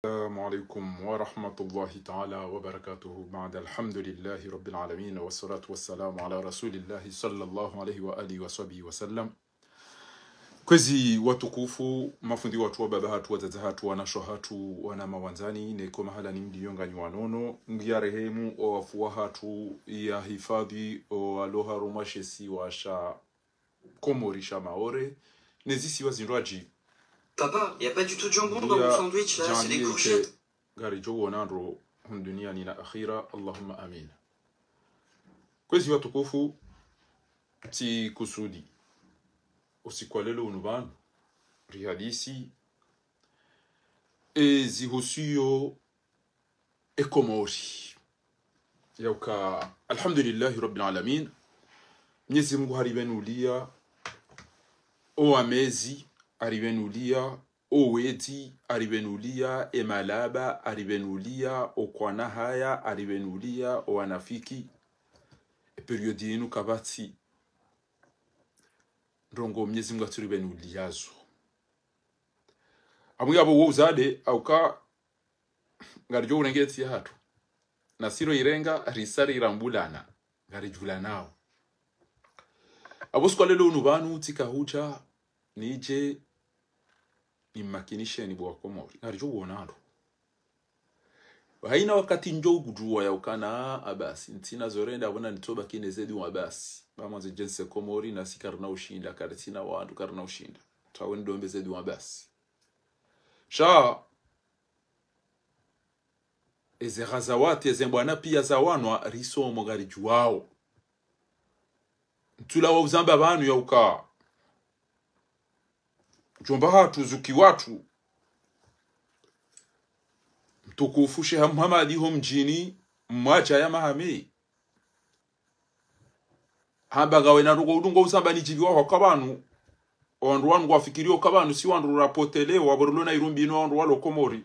السلام عليكم ورحمة الله تعالى وبركاته. بعد الحمد لله رب العالمين والصلاة والسلام على رسول الله صلى الله عليه وآله وصحبه وسلم. Kwezi watukufu mafundi watu wa baba hatu wazazi hatu wanasho hatu wana mawanzani neko mahala ni mdiyonga nyuanono ngia rehemu o wafuwa hatu ya hifadhi o aloha rumashesi washa komorisha maore nezisi wazindwaji. Papa, y a pas du tout de jambon dans mon sandwich là, c'est des courgettes. Gari jogo nandro hundunia ni na akhira, Allahumma amin. Kwezi watukufu ti kusudi usikwalelo unubanu rihadisi zihusiyo ekomori yauka alhamdulillahi rabbil alamin. Mwenyezi Mungu haribenulia o amezi aribenulia o wedi aribenulia emalaba aribenulia o kwana haya aribenulia o anafiki periodi inu kabati rongo Mwenyezi Mungu aturibenuliazo amwe abo wozade auka ngarjo urengeti hatu na siro irenga risari irambulana ngarijula nao abo skwalelo unubanu tikahucha nije imakinishe ni bwa komori ngarjo wonando haina wakati njo gudua ya ukana abasi ntina zorenda abona nitoba kinezedi wa abasi bamanze jense komori na sikarna ushinda karatina wandu karna ushinda tawe ndombe zedi wa abasi sha eze ghazawati eze mbwana pia zawanwa riso mogari juwao ntula wa uzamba abantu ya uka jomba hatu zuki watu mtukufu Sheikh Muhammad ho mjini mwacha ya mahame habagawe na rugo udungo usamba ni jibiwa ho kabanu wandu wangu wafikirio kabanu si wandu rapotelewa waborulona irumbi no wandu walo komori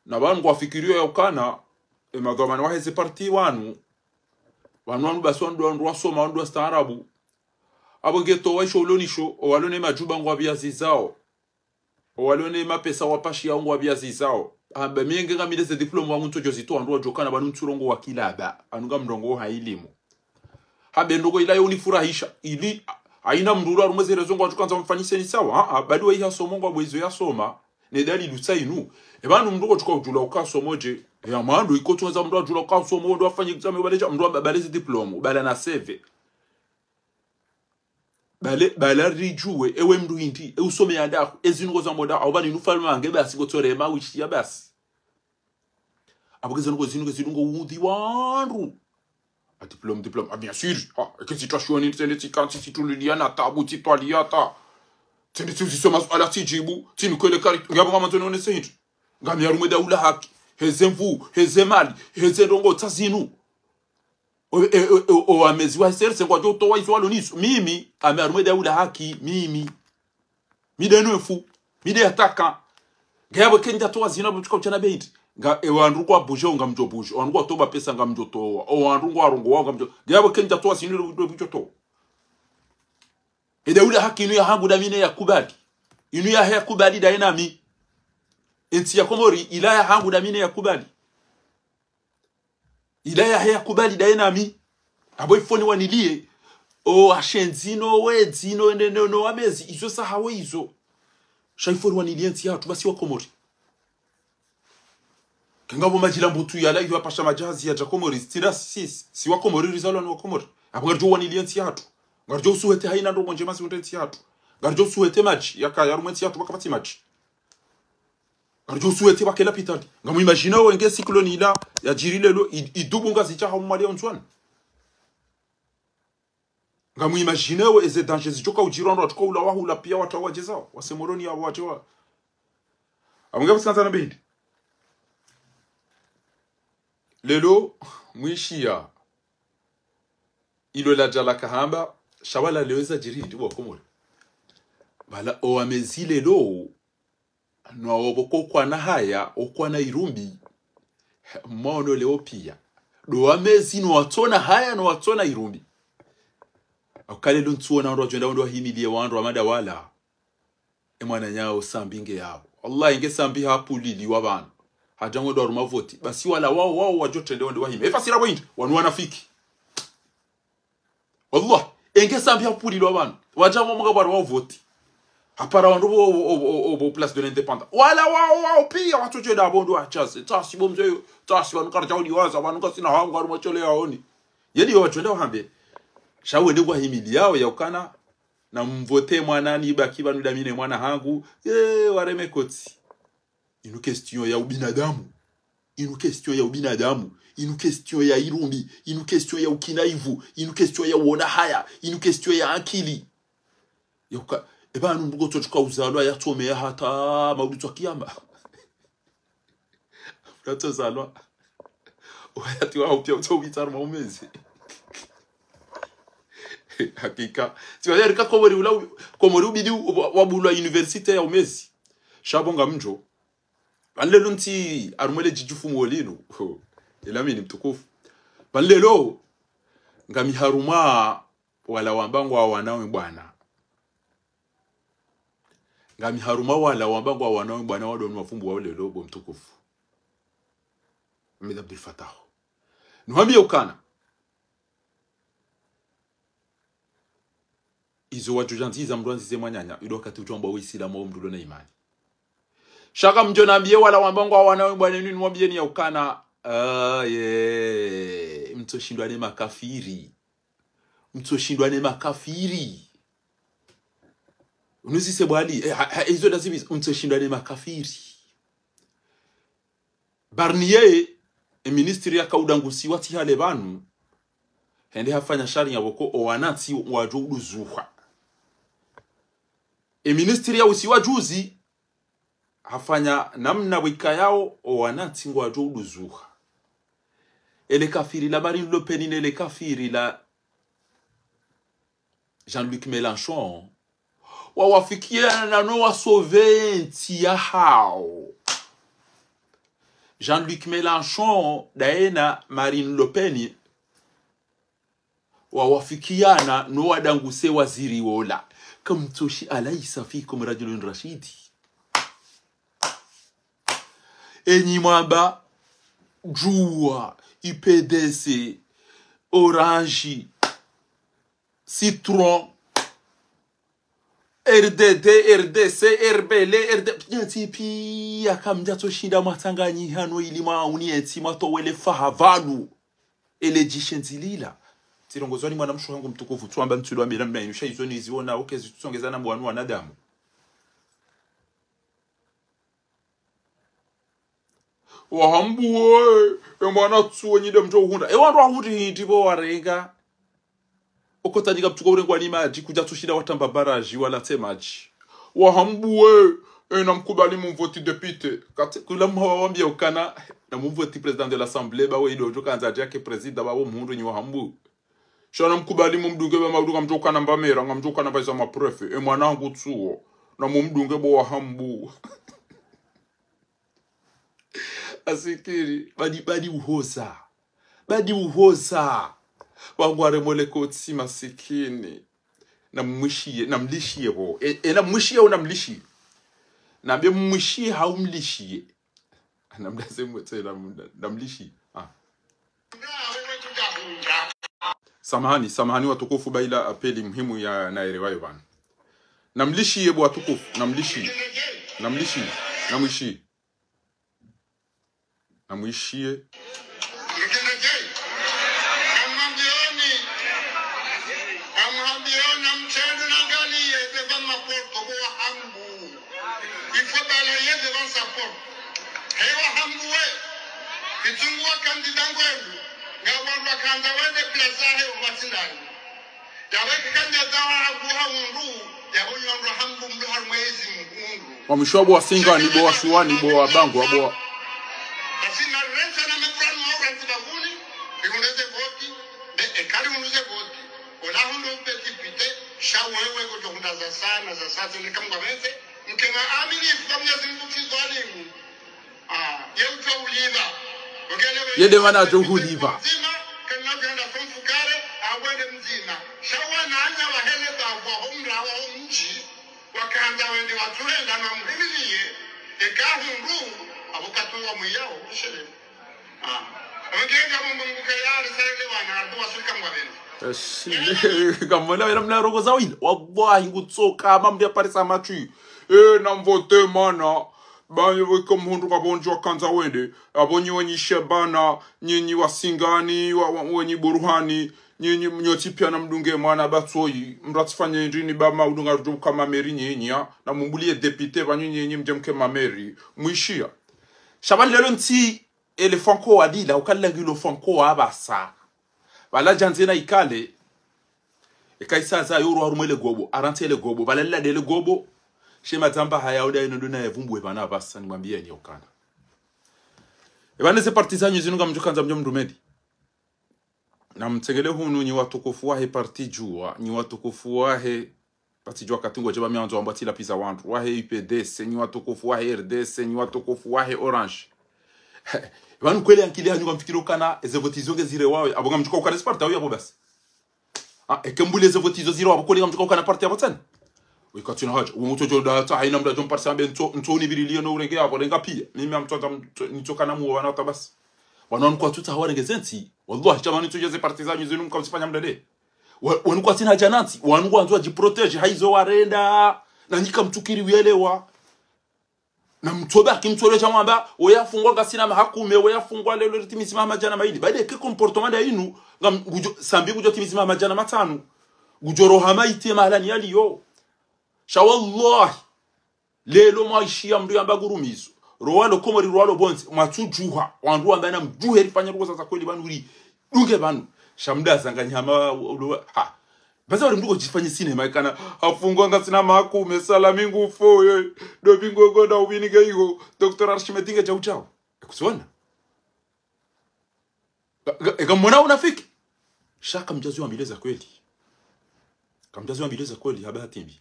na wangu wafikirio ya ukana emadhamani waheze parti wanu basi wandu wasoma wandu wastaarabu abo geto waisho ulonisho walone majuba ngwa biazi zao walone mapesa wapashi ya ngwa biazi zao amba mienge ngamideze diploma wa mtu jozito wandu wajokana banu nturongo wa kilaba anunga mrongo hailimu habe ndogo ila unifurahisha ili aina mruru arumeze zongo wajukanza mfanyise ni sawa bado wa iha somo ngwa bwezo ya soma ne dali lutsainu ebanu mndogo tuka ujula ukasomoje ya mando ikotunza mndogo ujula ukasomo ndo afanye exam ubaleja mndogo baleze diploma ubala na CV bala rijuwe ewe mndu hindi usome yandako ezingo za moda abani nufalma nge basi gotorema wishi ya basi abogeze ngo zinungo wundi wandu a diplôme bien sûr que situation ni tende tikanti situliana tabu titwaliata tende tuzisoma ala tijibu tinukele kari ngabo ngamantono nesehintu ngami yarume daula haki hezemvu hezemali hezendongo tazinu o amezi wa serse kwa joto wa izwalo nisu mimi amearume daula haki mimi midenu fu mide ataka ngabo kenja to azina butuka uchana beiti nga ewandu kwa bujo ngamjo bujo wandu kwa toba pesa ngamjo towa o wandu kwa rongo wa ngamjo ngabo kenja to azina bujo to daula haki inu ya hangu damine ya kubali inu ya haya kubali dainami enti ya komori ila ya hangu damine ya kubali ila ya haya kubali dainami abo ifoni wanilie o ashenzino wedzino no amezi izo sahawe izo shaifoni wanilie enti ya tubasi wa komori kangabo majila mbutu yala iyo apasha majazi ya komori stira si wa komori rizalo ni wa komori abo garjo wanilie enti ya garjo suhete haina ndo nje masi enti ya garjo suhete maji yaka yarumenti ya bakapati maji garjo suhete bakela pitali ngamu imagine wenge cyclone ila ya jirilelo idubunga zicha hamali onzwan ngamu imagine we eze danger zichoka ujirondo atko ula wahula pia watawajezao wasemoroni abo watewa amunga busanza na bindi lelo mwishia ilo la jala kahamba shawala leweza jiridi wa komori bala o amezile lo no oboko kwa na haya okwa na irumbi mono leo pia do amezi no watona haya no watona irumbi akale lo ntuona ndo agenda ndo himilie wandu amada wala emwana nyao sambinge yabo Allah ingesambi hapulili wabana hajango ndo rumavoti basi wala wao wajotende wende wahime efasira windi wanu wanafiki Allah ingesambi hapulili wabana wajango mugabara wao voti apara wandu au place de l'indépendant wala wao pia watu jeda abondo achaze tasi bomzo tasi wanu karjaudi waza wanu kasina hangu aru machole yaoni yedi wachonda wahambe shawe ndegwa himili yao yaukana na mvote mwana ni baki banu damine mwana hangu wareme koti inu question ya ubinadamu inu question ya ubinadamu inu question ya irumbi inu question ya ukinaivu inu question ya uona haya inu question ya akili yauka ebanu mbugo tochika uzalwa ya tome ya hata maudu wa kiyama rato zalwa wayati wao pia utawitara maumezi hakika tiwa rika komori ubidi wabulwa universite ya umezi shabonga mjo banlelo nti arumele jijufu molino elamini mtukufu banlelo ngami haruma wala wambangwa wanawe bwana ngami haruma wala wambangwa wanawe bwana wado mafumbu wa lelo bo mtukufu Ahmed Abdel Fattah nuhambi ukana izo wajujantiza mruanzi zemanyanya idokati utomba uislamu mdulo na imani shaka mjonambie wala wambangwa wanawe bwana nini mwambie ni ukana mtoshindwane makafiri mtoshindwane makafiri unuzise bwali izo dazibiza mtoshindwane makafiri Barnier ministri ya kaudangusi wati hale banu hende hafanya shari ya woko owanati wajudu zuha ministri ya usiwa juzi hafanya namna wika yao owanati wajudu zuha ele kafiri la Marine Le Pen ele kafiri la Jean-Luc Mélenchon wawafikia na noa soventi ya hao Jean-Luc Mélenchon daena Marine Le Pen wawafikiana no wadanguse waziri wola kamtoshi alaysa fikum rajulun rashidi enyi mwamba jua IPDC Orange Citron RDD RDC RBL RD akamja toshinda matanganyi hano ilima unieti matowele fahavanu elejishenzilila tirongozwani mwana msho wangu mtukufu tuamba mtulu ambira mbainusha izo niziona okezi tusongezana mbwanu wanadamu wahambuwe mwana tsuwe nyide mto hunda wandu ahuti hindibo warenga okotanyika mtuko urengwa ni maji kuja tushida watamba baraji wala temaji wahambuwe na mkubali mvoti député kula mwambia ukana na mvoti president de l'assemblée bawe idojo kanza yake president bawo mundu nyi wahambu shana mkubali mumdunge ba mauduka mtoka namba mera ngamtoka namba za maprefe mwanangu tsuo na mumdunge bo wahambu asikiri badi uhoza wangware moleko tsi masikini na mlishie bo na mwishie una mlishie na be mwishie haumlishie na mdaze mwetela na mlishie samahani watukufu baila apeli muhimu ya naelewayo bana namlishie bo watukufu namlishie Wamshobo wasinga ni bo washuani bo wabangu abo Asina rensa na meprano au rantibaguni bikuneze voti be ekali unuze voti ona hundo pekipite shawewe kujokunda za sasa ni kama wenze mkenga amini famia zindukizo alimu yeucho uliva yede wana jogu liva kana ganda fumfukare awende mzima shawana anya wahele babo umra wa umji wakanda wende watuenda na mhimiliye hundu abukatungwa mwiyao ishele ngega mungu kayari sele wana adu wasika mwabeni kamona wena mna rogo zawile wallahi ngutsoka mamdi aparisa machu na mvote mana banye wikomu hundu kabonjwa kanza wende abonyi wenyi shebana nyinyi wasingani wenyi buruhani nyinyi mnyoti pia na mdunge mwana batsoyi mratifanye ndini ba maudunga rujuka mameri nyinya na mumbulie depute banyu nyinyi mjemke mameri mwishia shabali lelo nti elefanko wadila ukalagi lo fanko abasa bala janzena ikale ekaisa za yoro harumele gobo arantele gobo balalla dele gobo shema tamba hayauda ino duna evumbwe bana abasa nimwambie ni okana ebane se partizanyu zinunga mjukanza mjomdumedi na mtegele hunu ni watukufu wahe parti jua ni watukufu wahe parti jua katungo jeba mianzo ambati la pisa wantu wahe UPDC ni watukufu wahe RDC ni watukufu wahe Orange banu kweli ankili hanyuka mfikiro kana ezevotizo ngezire wawe abonga mjuka ukana sparta uya bobas ekembule ezevotizo ziro abokoli mjuka ukana parti abotani wikatina haja umutojo data haina mda jom parti ambe ntoni birilio no urenge aborenga pia mimi amtoza nitokana mu wana tabas wana kwa tuta hawarenge zenti wallahi chama nitujeze partizanyu zinu mkamsifanya mdade wanu kwa tina janati wanu kwa anzwa jiprotege haizo warenda na nyika mtukiri wielewa na mtoba kimtole cha mwamba oyafungwa gasina mahakume oyafungwa lelo litimizima majana maili baada ke comportement da inu ngam sambi gujo timizima majana matanu gujoro hamaite mahalani yaliyo sha wallahi lelo maishia mdu yamba gurumizo roalo komori roalo bonzi matujuha wandu ambana mjuhe rifanya ruko sasa kweli banuri dunge banu shamda zanganyama ha baza wali mduko jifanye sinema ikana afungwa ngasina makume salamingu foye do bingo goda ubinige hiyo Dr. Archimedes chau chau kusona ekamona unafiki shaka mjazi wa mileza kweli kamjazi wa mileza kweli habati mbi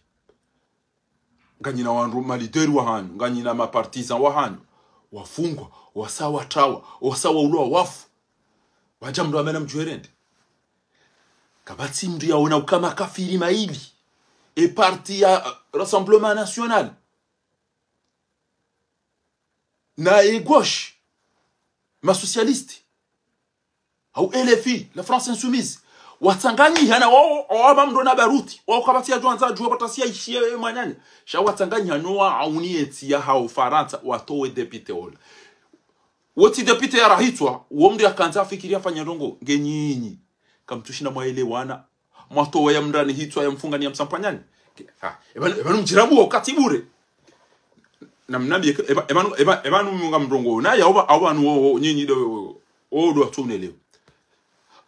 nganyina wandu malideri wa hanyu nganyina mapartisan wa hanyu wafungwa wasawa tawa wasawa uloa wafu wajamdu amena mjuerende kabati mdu yaona ukama kafiri maili e parti ya Rassemblement National na e gauche ma socialiste au LFI la France Insoumise watanganyi hana wao mamdo na baruti wao kabati ya juanza juwa batasia ishie manyanya sha watanganyi hanoa aunieti ya hao Faransa watowe depute ola woti depute ya rahitwa uomdi akanza fikiria fanya ndongo ngenyinyi kamtushina mwaelewana mwatowe ya mndani hitwa ya mfunga ni ya msampanyani ebanu mjirabu wakati bure na mnabi ebanu munga mndongo na ya abantu nyinyi do odo atunelewa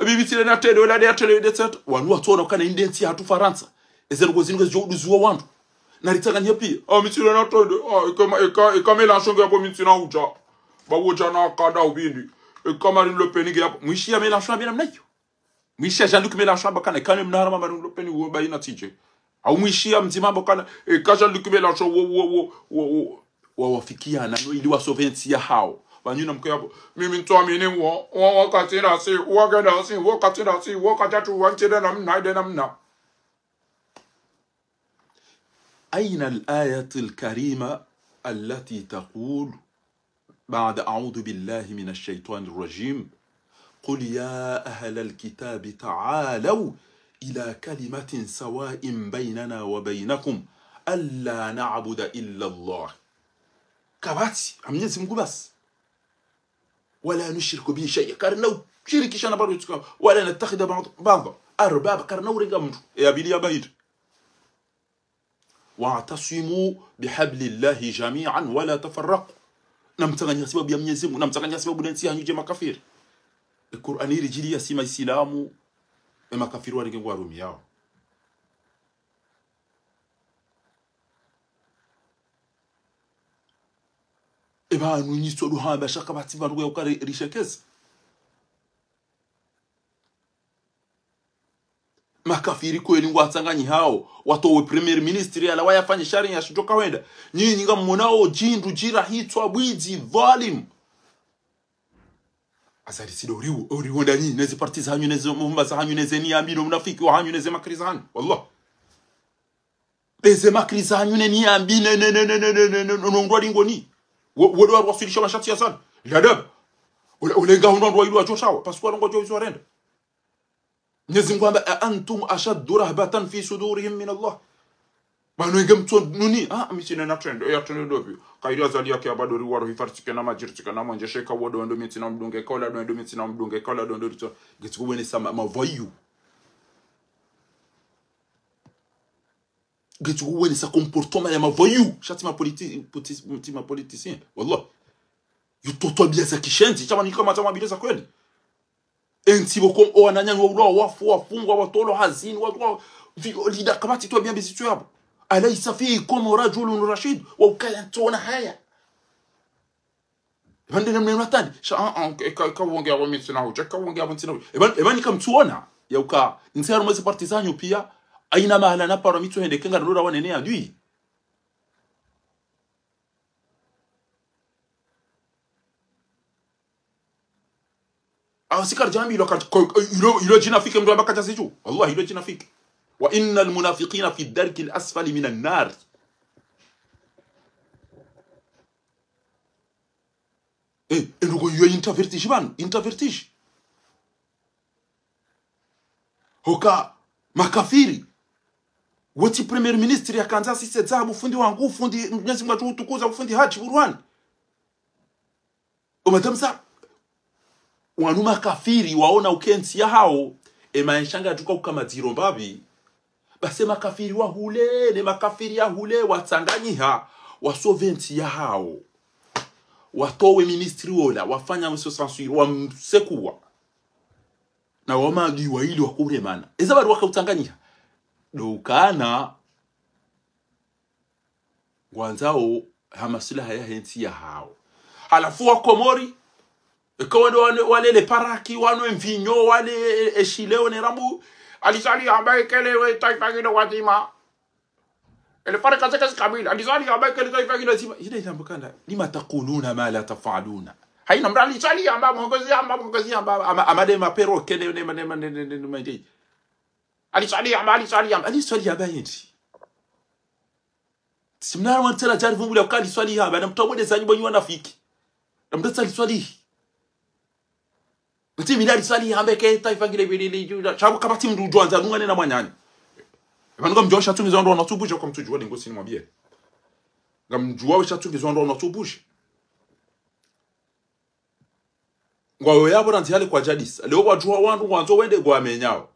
bibitile na tele wala ya tele detet wanu watona kana indenti hatu Faransa ezerugo zingo zoduzuwa wantu na ritaganya pia mitile na tele kama Mélenchon yabo mitina uja bawoja na kada ubindi kama Marine Le Pen yabo mwishia Mélenchon bina mnayo mwishia Jean-Luc Mélenchon bakana kana mnara Marine Le Pen wo bayina tije au mwishia mzima bakana ka Jean-Luc Mélenchon wo wafikia na ili wa sovereignty ya hao banyuna mkuyabo mimi ntoamini wo wakatira si wagada si wakatira si wakatatu wancheda namna namna أين الآية الكريمة التي تقول بعد أعوذ بالله من الشيطان الرجيم قل يا أهل الكتاب تعالوا إلى كلمة سواء بيننا وبينكم ألا نعبد إلا الله كباتي أمني سمكو بس ولا نشرك به شيء كارنو شركي شانا بارو ولا نتخذ بعض أرباب كارنو رقم يا بلي يا بايد واعتصموا بحبل الله جميعا ولا تفرقوا نمتغني سبب يا منيزم نمتغني سبب ننسي هنيو جما كافر القرآن رجلي يسمى السلام اما كافر ورغي وارم ياو eba nunyi sodu ha ba shaka bati ba rugo ukare rishekez makafiri kweli ngwatsanganyi hao watowe premier minister ala wayafanya sharing ya shutoka wenda nyinyi ngamonao jindu jira hitwa bwizi volume azali sidoriwo oriwonda nyinyi nezi parties hanyu nezi mumba za hanyu nezi ni ambino mnafiki wa hanyu nezi makrizan wallah beze makrizan hanyu ni ambine nongwa lingoni wale wasilisha mashati ya sana ladab ulenga hundo ndo ajo sawa parce que ngo jo renda Mwenyezi Mungu amba antum ashaddu rahbatan fi sudurihim min Allah bano ngemto nuni misina na trend ya trend dobi kairi azali yake bado riwaro hifartike na majirtika na manje sheka wodo ndo mitina mdunge kola ndo mitina mdunge kola ndo rito gitubone sama mavoyu gitubone sa comportement ya mavoyu shati ma politicien wallah yutoto bia za kishenzi chama ni kama chama bileza kweli enti boko wananyanywa ulo wafungwa watolo hazini watu lida kamati tu bien bizitu yabo alaysa fiikum rajulun rashid wa ukayantuna haya bande namna natani ka wongea wa mitsina hoja ka wongea mitsina ebani kamtuona ya uka ntero mwezi partizanyo pia aina mahala na para mitso hende kenga ndora wanene adui sikar jamii ilo jinafike mtu ambaka chasichu wallahi ilo jinafike wa innal munafiqina fi ad-darki al-asfali min an-nar ndugo yo intervertige hoka makafiri wati premier ministre ya Kanza sisi zabu fundi wangu fundi Mwenyezi Mungu atukuza fundi haji Burhan umatamsa wanu makafiri waona ukensi ya hao emaenshanga tuka kama zirombabi base makafiri wa hule ne makafiri ya hule watanganyiha wasoventi ya hao watowe ministri wola wafanya mso censure wamsekuwa na wamagi wa ili wakuremana eza bari wakautanganyia dokana gwanzao hamasila haya henti ya hao halafu wa Komori ikawa wale paraki wano mvinyo wale eshileo ne rambu alisali ambaye kele taifa ngine watima ele faraka zake kabila alisali ambaye kele taifa ngine watima ile tambukana lima taquluna ma la tafaluna haina mrali sali mongozi amba amade mapero kele ne mande alisali abayinti simnara wantela jarifu mbule ukali swali haba na mtobode zanyi bonyi wanafiki na mtasa swali Mti milali swali hambe ke taifa ngile bilili juda chabu kabati mdudu anza nungane na mwanyani Ebanuga mjua shatungi zondo na tubuje kwa mtujua ni ngosi ni mwabie ngamjua we shatungi zondo na tubuje ngwawe yabo nantihali kwa jadis leo wajua wandu wanzo wende gwa menyao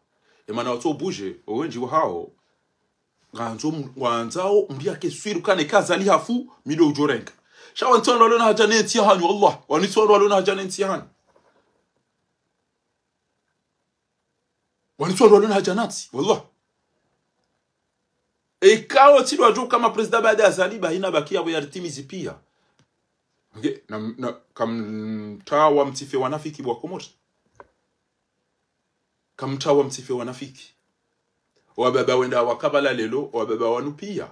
emana watubuje owenji hao nganzo wanzao mbia ke swiru kane kazali hafu mido ujorenka shawa ntondo lona hajaneti hanyu Allah wanitondo lona hajaneti hanyu wanitondo lona hajanati wallah ikawa tilo ajo kama president baada ya zaliba hina bakia wa yaritimizi pia na kamtawa mtife wanafiki bwa Komori kamtawa mtife wanafiki wababa wenda wakabala lelo wababa wanu pia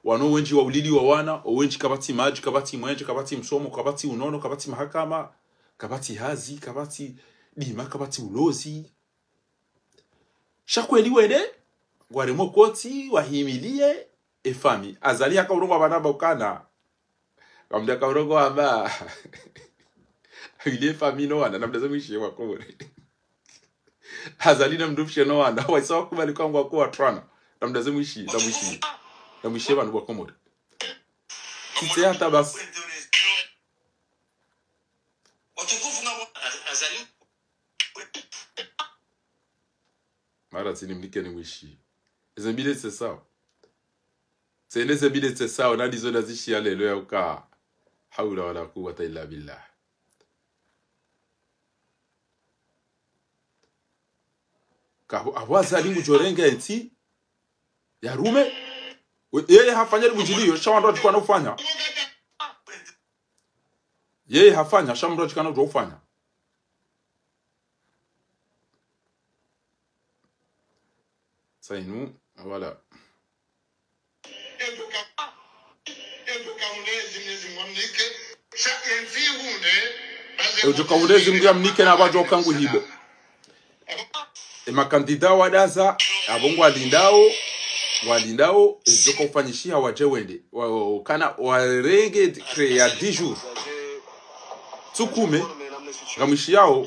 wano wenji wa ulili wa wana wenji kabati maji kabati mwenje kabati msomo kabati unono kabati mahakama kabati hazi kabati dima kabati ulozi shakweli wende gwaremo koti wahimilie efami azali haka urongo abanaba ukana kamda ka urongo amba ile fami no wana namdaza mwishi wa Komori azali na mdufishe no wana waisawa kubali kwa ngwa kwa trana namdaza mwishi na mwishi banu wa Komori kite hata basi watukufu na azali mara tini mnike ni mwishi ezembile tsesa sene zembile tsesa na dizo nazishi ya lelo ya uka haula wala quwwata illa billah ka awazali mujorenga enti ya rume yeye hafanya bujilio shawando tukwa nofanya yeye hafanya shamro tukwa nofanya sainu wala Ojo kaulezi mga mnike na bajo kangu hibo makandida wadaza abongo alindao walindao ezoka ufanyishia waje wende kana warenge crea 10 jours tsukume ngamishi yao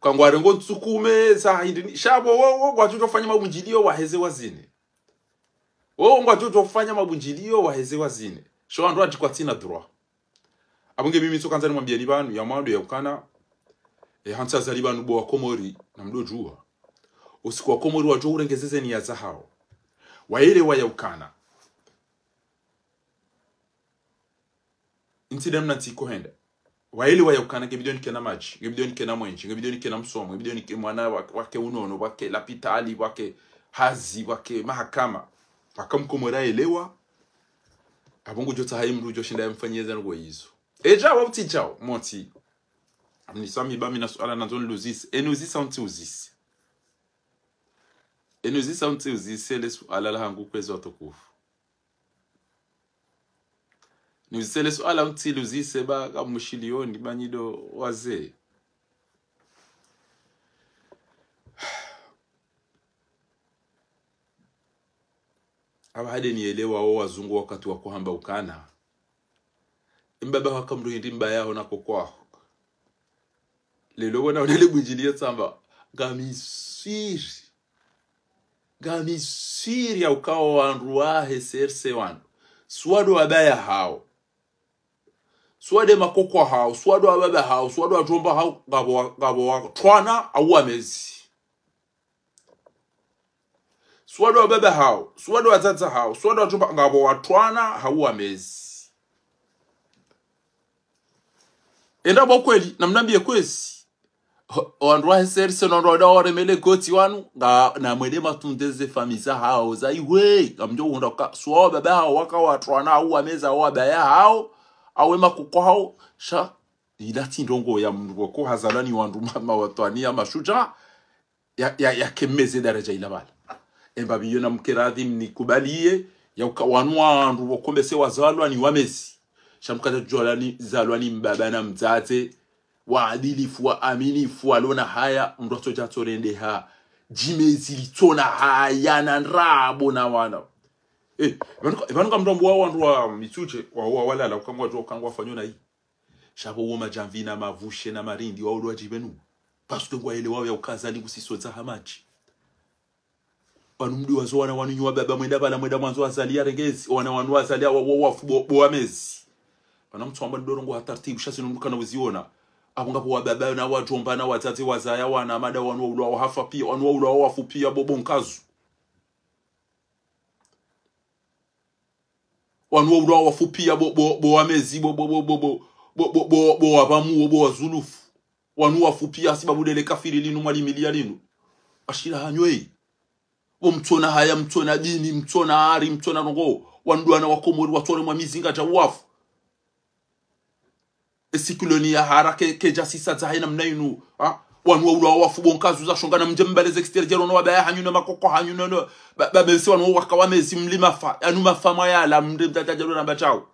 kangwarengo tsukume za hindi shabo wo watu fanya mabunjilio waheze wazine wo watu fanya mabunjilio waheze wazine sho ando atikwatina droit abunge mimi tsokanza nimwambia ni banu ya mwando ya ukana hansa zaliba nubo wa Komori na mdojua usiku wa Komori wajo urengezeze ni ya zahao waile wa ya ukana incident nanti kohenda waile wa ya ukana ngebidioni kena maji ngebidioni kena mwenji ngebidioni kena msomo ngebidioni ke mwana wake unono wake lapitali wake hazi wake mahakama wakamkomora elewa abungu jota haimru joshinda yamfanyeza ngo yizo eja wauti jao moti amnisami bami na suala na zone luzis enuzisa unti uzis enuzisa unti uzis ele suala la hangu kwezo watokufu nuzisele suala unti luzise ba kamushilioni banyido waze abahade nielewa wao wazungu wakati wa kuhamba ukana imbaba wakamruhindi mbaya yao nako kwao lelo wana unele bunjilia tsamba gamisiri ya ukawa wanruahe serse wanu swado wabaya hao swade makoko hao swado wababa hao swado wajomba hao gabo wa twana au amezi swado wababa hao swado wazaza hao swado wajomba gabo wa twana au amezi enda bokweli namnambie kwesi wanruahe serse nonroda waremele goti wanu na mwede matundeze famisa hao za iwe gamjo hundoka swa baba hao waka watwana au ameza au abaya hao awe makoko hao sha ilati ndongo ya mroko hazalani wandu mama watwania mashuja ya kemeze daraja ilabala emba biyo na mkeradhi mnikubalie ya ukawanu wandu wakombese wazalwa ni wamezi shamkata jolani zalwani mbaba na mzaze waadilifu wa aminifu walona haya mdoto jatorende ha jimezi litona haya na nrabo na wana ebanuka mdombo wao wandu wa mituche wa walala ukangwa jo kangwa fanyona hii shabo woma jamvina mavushe na marindi wa odwa jibenu parce que ele wao ya ukazali kusisoza hamaji banumdi wazo wana wanunywa baba mwenda bala mwenda mwanzo azalia regezi wana wanu azalia wafu amezi banamtsomba ndorongo hatartibu shasi nundukana uziona abungapo wababa na wajomba na wazazi wazaya wana mada wanu ulwa hafa pia wanu ulwa wafu pia bobonkazu wanu ulwa wafu pia bo amezi bo abamu bo wazulufu wanu wafu pia sababu dele kafiri linu mwali milia linu ashira hanywe bo mtona haya mtona dini mtona ari mtona ngo wanduana wakomori watore mwa mizinga ja wafu esikuloni ya harake kejasisa zahina mnainu wanu ulwa wafu bonkazu za shongana mjembeleze exterior no wabaya hanyuna makoko hanyuna no babesi wanu wakawamezi mlima fa anu mafama yala mndemtajalo na bachao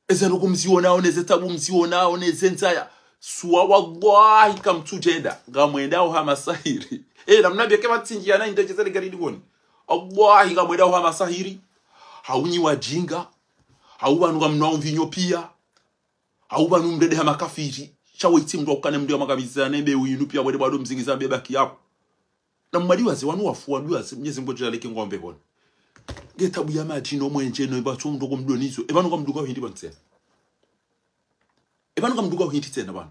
ezero kumziona oneze tabu mziona oneze nzaya suwa wallahi kamtujenda ngamwenda ho hamasahiri namnabye ke batsingiya na indejezele garidi goni wallahi ngamwenda ho hamasahiri haunyi wajinga haubanu ngamnwa mvinyo pia auba numrede ha makafiri chawe timdo ukane mndio magabiza nembe uyinu pia wede bado mzingiza beba kiapo na mmaliwaze wanu wafuwa ndiwaze mnyezi mboje aleke ngombe bona ngetabu ya maji no mwenje no bathu ndo komdonizo ebanu komduka hindi bonse ebanu komduka hindi tena bana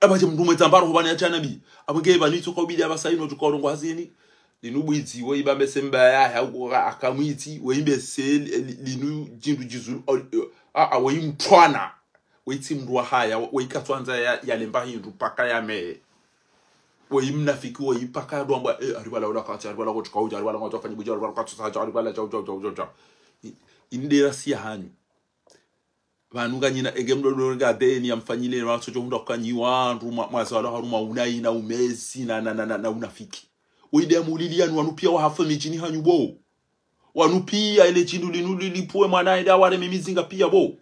abaje mndu mwetambaro bana ya chanabi abage bani tsoko bidi abasayino tukorongo hazini linubwizi we ibambe semba ya akamwiti we imbe sel linu jindu jizulu we imtwana we timdwa haya we ikatwanza ya lemba hindu paka ya me we imnafiki we ipaka domba aribala ola kati aribala ko chukauja aribala ngo tofanya buja aribala ko tsaja aribala jaw indera si hanyu vanunga nyina egemdo nga deni amfanyile watso jo ndo kanyiwa nduma mwazala haruma unaina umezi na unafiki wide mulilia wanu pia wahafa mijini hanyu bo wanu pia ile jindu linulilipoe mwana ida wale mimizinga pia bo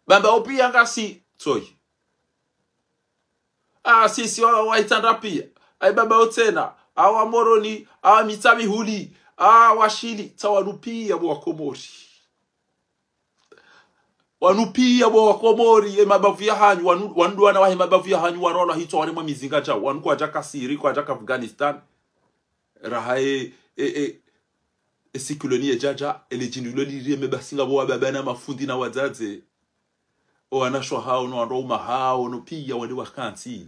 bamba opia ngasi toy sisi waitanda pia ai baba otena awa moroni awa mitami huli awa shili tawanupia bo Komori wanupia bo Komori e mabavu ya hanyu wanduana wa mabavu ya hanyu warona hito wale mwa mizinga chao wanuko ajaka Syria kwa ajaka Afghanistan rahae sikuloni ejaja elejindulo lirie mebasinga bo babana mafundi na wazaze o anashwa hao no andoma hao no pia wale wakanti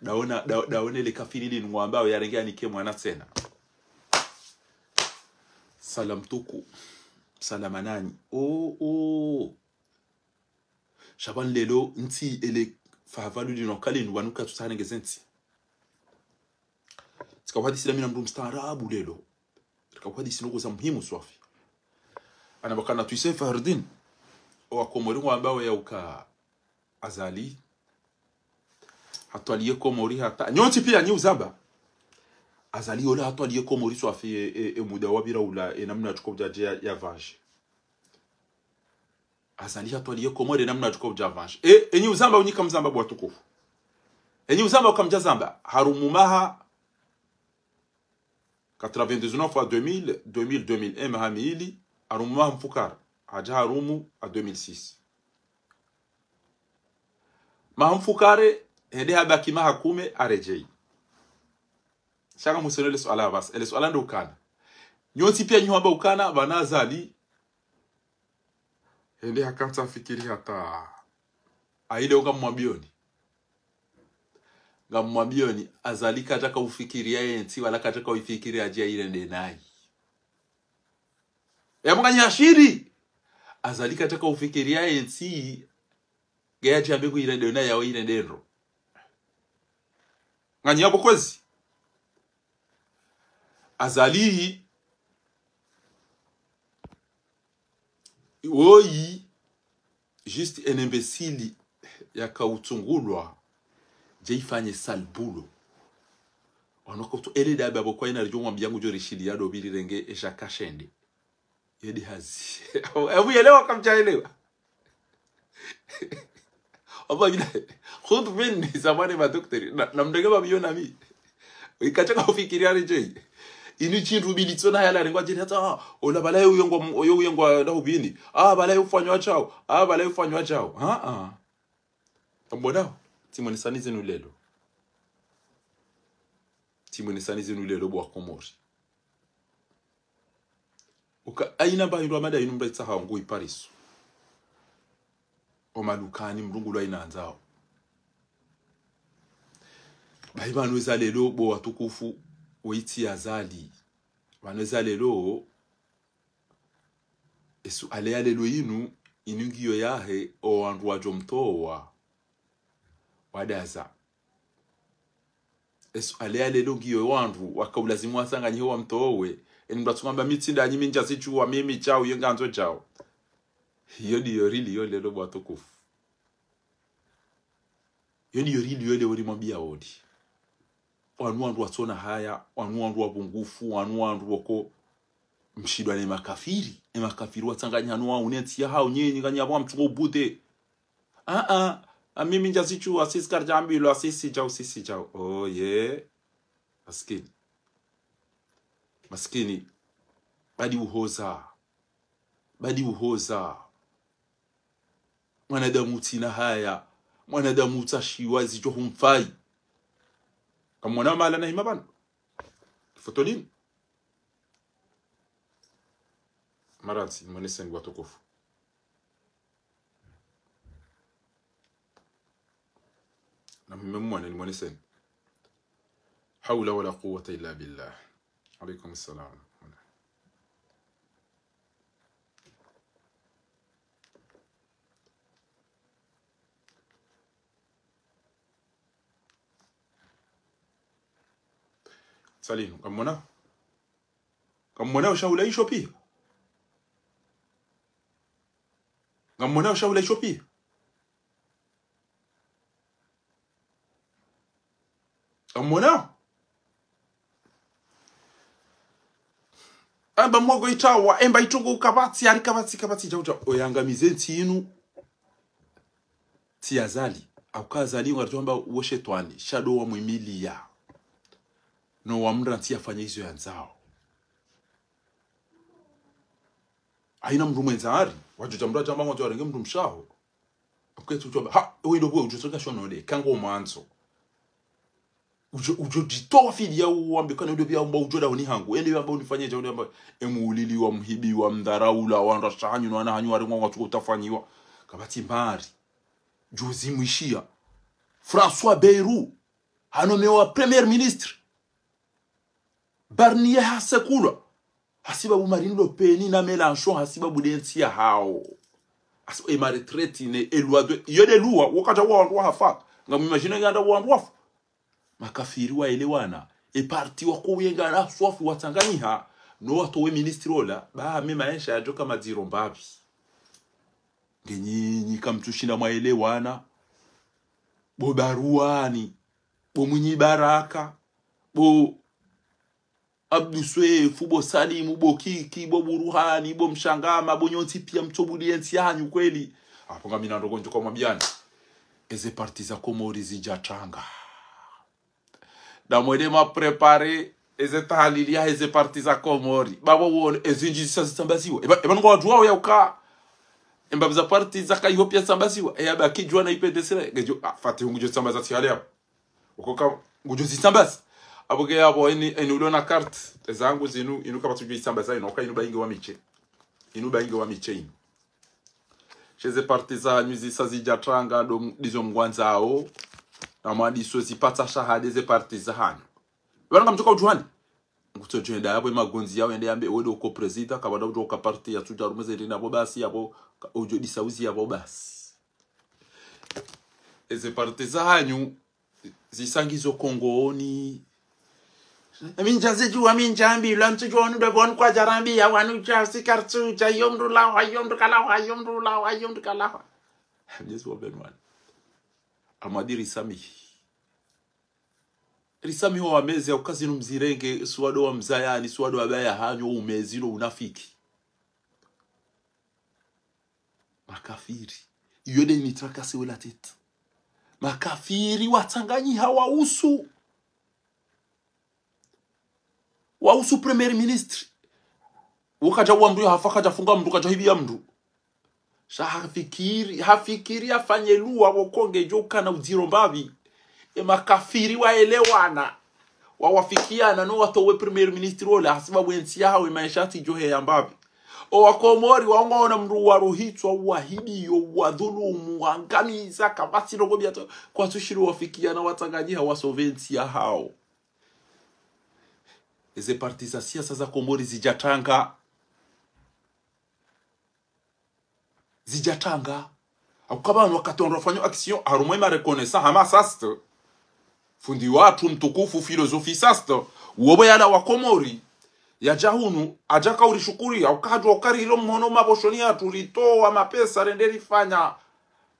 daona ile kafiri ni ngwambao yarengea nike mwana tena salam tuku salamanani shaban lelo nti ele favalu dino kale wanuka tutanengezenti sikawadi sila mina mdu mstaarabu lelo sikawadi sinoko za muhimu swafi anabakana tuise fardin wa Komori ngwambao ya uka azali hatwaliye Komori hata nyoti pia nyi uzaba azali ola hatwaliye Komori swafi muda wabira ula namna tukojaje ya vange azali hatwaliye Komori namna tukojavange enyi uzamba unyika mzamba bwa tukufu enyi uzamba ukamja zamba harumumaha 99 fois 2001 mahamili harumumaha mfukara haja harumu a 2006 mahamfukare hende habaki mahakume arejei shaka musonele swala bas ele swala ndo ukana nyoti pia nyuamba ukana banazali hende hakanta fikiri hata aile unga mwambioni azali kataka ufikiria yenti wala kataka ufikiria aje ile ndenai ya munga nyashiri azali kataka ufikiria yenti gaya jambe ku ile ndenai yawe ile ndero ngani yabo kwezi azali oyi juste un imbécile yakautungulwa jeifanye salbulo wanoko to ele da babo kwa ina rjo mwambiangu jo rishidi yado bili renge eshaka shende yedi hazi ebu yelewa kamchaelewa aba bila khud minni zamani ma daktari na mdege babiona mi ikachaka ufikiria rejei ini chintu bilitsona yala rengwa jini hata ola balaye uyengwa na ubini balaye ufanywa chao balaye ufanywa chao mbona timoni sanize nulelo bwa Komori uka aina ba ndo amada inumba itsaha ngo iParis o malukani mrungulo inaanzao baibanu zalelo bo watukufu oiti azali waneza lelo esu ale lelo inungiyo yahe o wandu wajomtowa wadaza esu ale lelo ngiyo wandu wakaulazimu wasanganye wa mtowe enimbatungamba mitsinda nyi minja sichuwa mimi chao yenganzo chao hiyo ndiyo rili yo lelo bwatukufu hiyo ndiyo rili yo lelo rimwambia odi wandu watona haya wandu wabungufu wandu wako mshidwa ne makafiri watanganya hanu uneti ya hao nyenyi kanyabo mtungo ubute mimi njasichu asisi karjambilo asisi chao oh yeah maskini badi uhoza mwanadamu tina haya mwanadamu utashiwa zicho humfai kamwana mala na himabana fotolin maransi monesen watukufu na mmemwana ni monesen hawla wala quwwata illa billah alaykum assalam salinu kamona ushaulaisho pia ngamona ushaulaisho pia kamona amba mwogo itawa emba itungo kabati ari kabati jauja oyangamize ntinu tiazali akazali ngatomba woshe twani shadow wa mwimilia no wamra ntia fanya hizo yanzao aina mndu mwenzari wajuja mndu jamba mwanzo arenge mndu mshaho akwetu choba ha wewe ndio ujotoka shonole kango mwanzo ujo jitoa fili ya uambekana ndio bya mba ujoda oni hangu ende yamba unifanye je amba emuulili wa mhibi wa mdaraula wa ndashanyu no ana hanyu ari mwa watu utafanyiwa kabati mbari juzi mwishia François Bayrou hanomewa premier ministre Barnier hasekula hasiba bu Marine Le Pen na Mélenchon hasiba bu dentia hao aso e ma retraite ne elwa yode luwa wakaja wa hafa ngamimagine nganda wa makafiri wa elewana e parti wa kuyenga na swafu watanganyiha no watowe ministre ola ba mema yensha yajoka madiro mbabi ngenyinyi kamtushinda mwaelewana bo baruani bo munyi baraka bo Abdou Swefu bo Salimu bo Kiki bo Buruhani bo Mshangama bo Nyonti pia mtobuli ensi hanyu kweli hapo ngami na ndogo njoko mwabiana eze parti za Komori zijatanga da mwede ma prepare eze tahalilia eze parti za Komori babo wone eze njisi sambasiwa eba ngo wajua ya uka emba za parti za Ethiopia sambasiwa eba kijua na IPDC gejo fati ngujo sambaza tiale hapo ukoka ngujo zisambasa aboge abo eni ulona carte zangu zinu inuka batujui sambaza inoka inu bainge wa miche inu cheze parti za nyuzi sazijatranga do dizo mgwanzao na mwadi so zipata shahade ze parti za hanyu bana mtoka ujuhani ngutojenda yabo magonzi yao ende yambe wedo uko president kabada ujoka parti ya tuja rumeze rina bo basi yabo ujo disauzi yabo basi eze parti za hanyu zisangizo Kongooni minjaze juwa minjambi lantu jonu de bon kwa jarambi ya wanu chasi kartu cha yomru kala Yesu wa benwan amadi risami wa mezi ya ukazi numzirenge suwado wa mzayani suwado wa baya hanyo umezilo unafiki makafiri yode nitrakase wela tete makafiri watanganyi hawa usu premier ministre wakaja mndu hafaka funga mndu kaja hibi ya mndu hafikiri afanye luwa wokonge joka na uziro mbabi makafiri waelewana wawafikiana no watowe premier ministre wala hasiba wensi yao maishati johe ya mbabi o wakomori waongona mndu waruhitwa wahidi yo wadhulumu wangamiza kabasi no gobya kwa tushiru wafikiana watanganyiha wasovensi ya hao eze parti za siasa za Komori zijatanga akabano wakatondo fanyo action harumwema reconnaissant hamasast fundi watu mtukufu filosofi sast wobo yala wa Komori ya jahunu ajaka urishukuri ukajwa ukari hilo mhono maboshoni atulitoa mapesa renderi fanya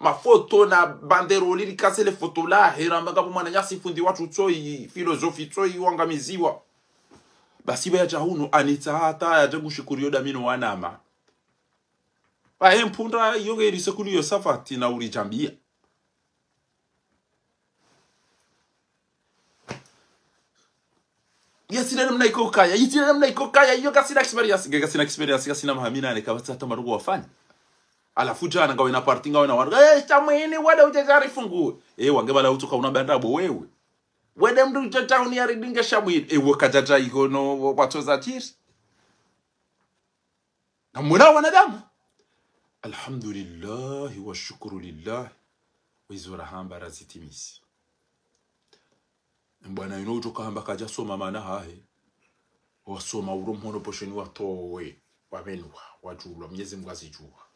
mafoto na banderoli likasele foto la heramba mwana nyasi fundi watu toi filosofi toi wangamiziwa basi baya jahunu anita hata ya jangu shikurio damino wanama mpunda yonge ilisekulu yosafati na ulijambia yasina namna iko kaya iyo kasina experience kasina mahamina nekabata hata marugo wafanya alafu jana ngawe na party ngawe na wanga chamwini wada utezari fungu wangebala utuka unabanda bo wewe wede mdu jatauni ya ridinga shamwini ewe kajaja ikono watoza tiri na mwana wanadamu alhamdulillahi wa shukuru lillahi wizura hamba razitimisi mbwana ino utoka hamba kaja soma mana hahe wasoma urumhono posheni watowe wamenwa wajulwa mnyezi mgazi juwa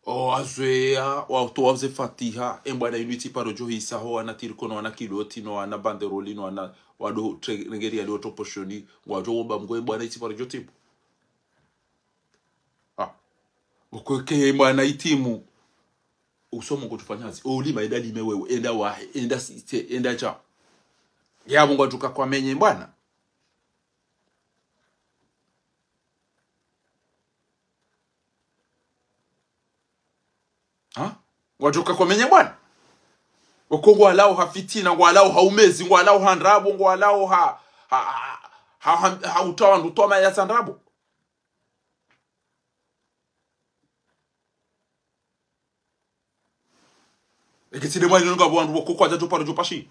azwea watu waze fatiha mbwana ino itiparo johisa ho anatirikono anakiloti no anabanderoli no ana wado ngeri ya loto poshoni wajomba mgwe mbwana itiparo jotipo ukweke mbwana itimu usomo kutufanyazi olima edali mewewe enda wahe enda site enda cha yabo ngotuka kwa menye mbwana watuka kwa menye bwana Oko ngwalao hafitina, ngwalao haumezi, ngwalao handrabo, ngwalao utawa ndutoma ya sandrabo. Ekitide mwa inunga bwandu wako kwa jato para jopashi.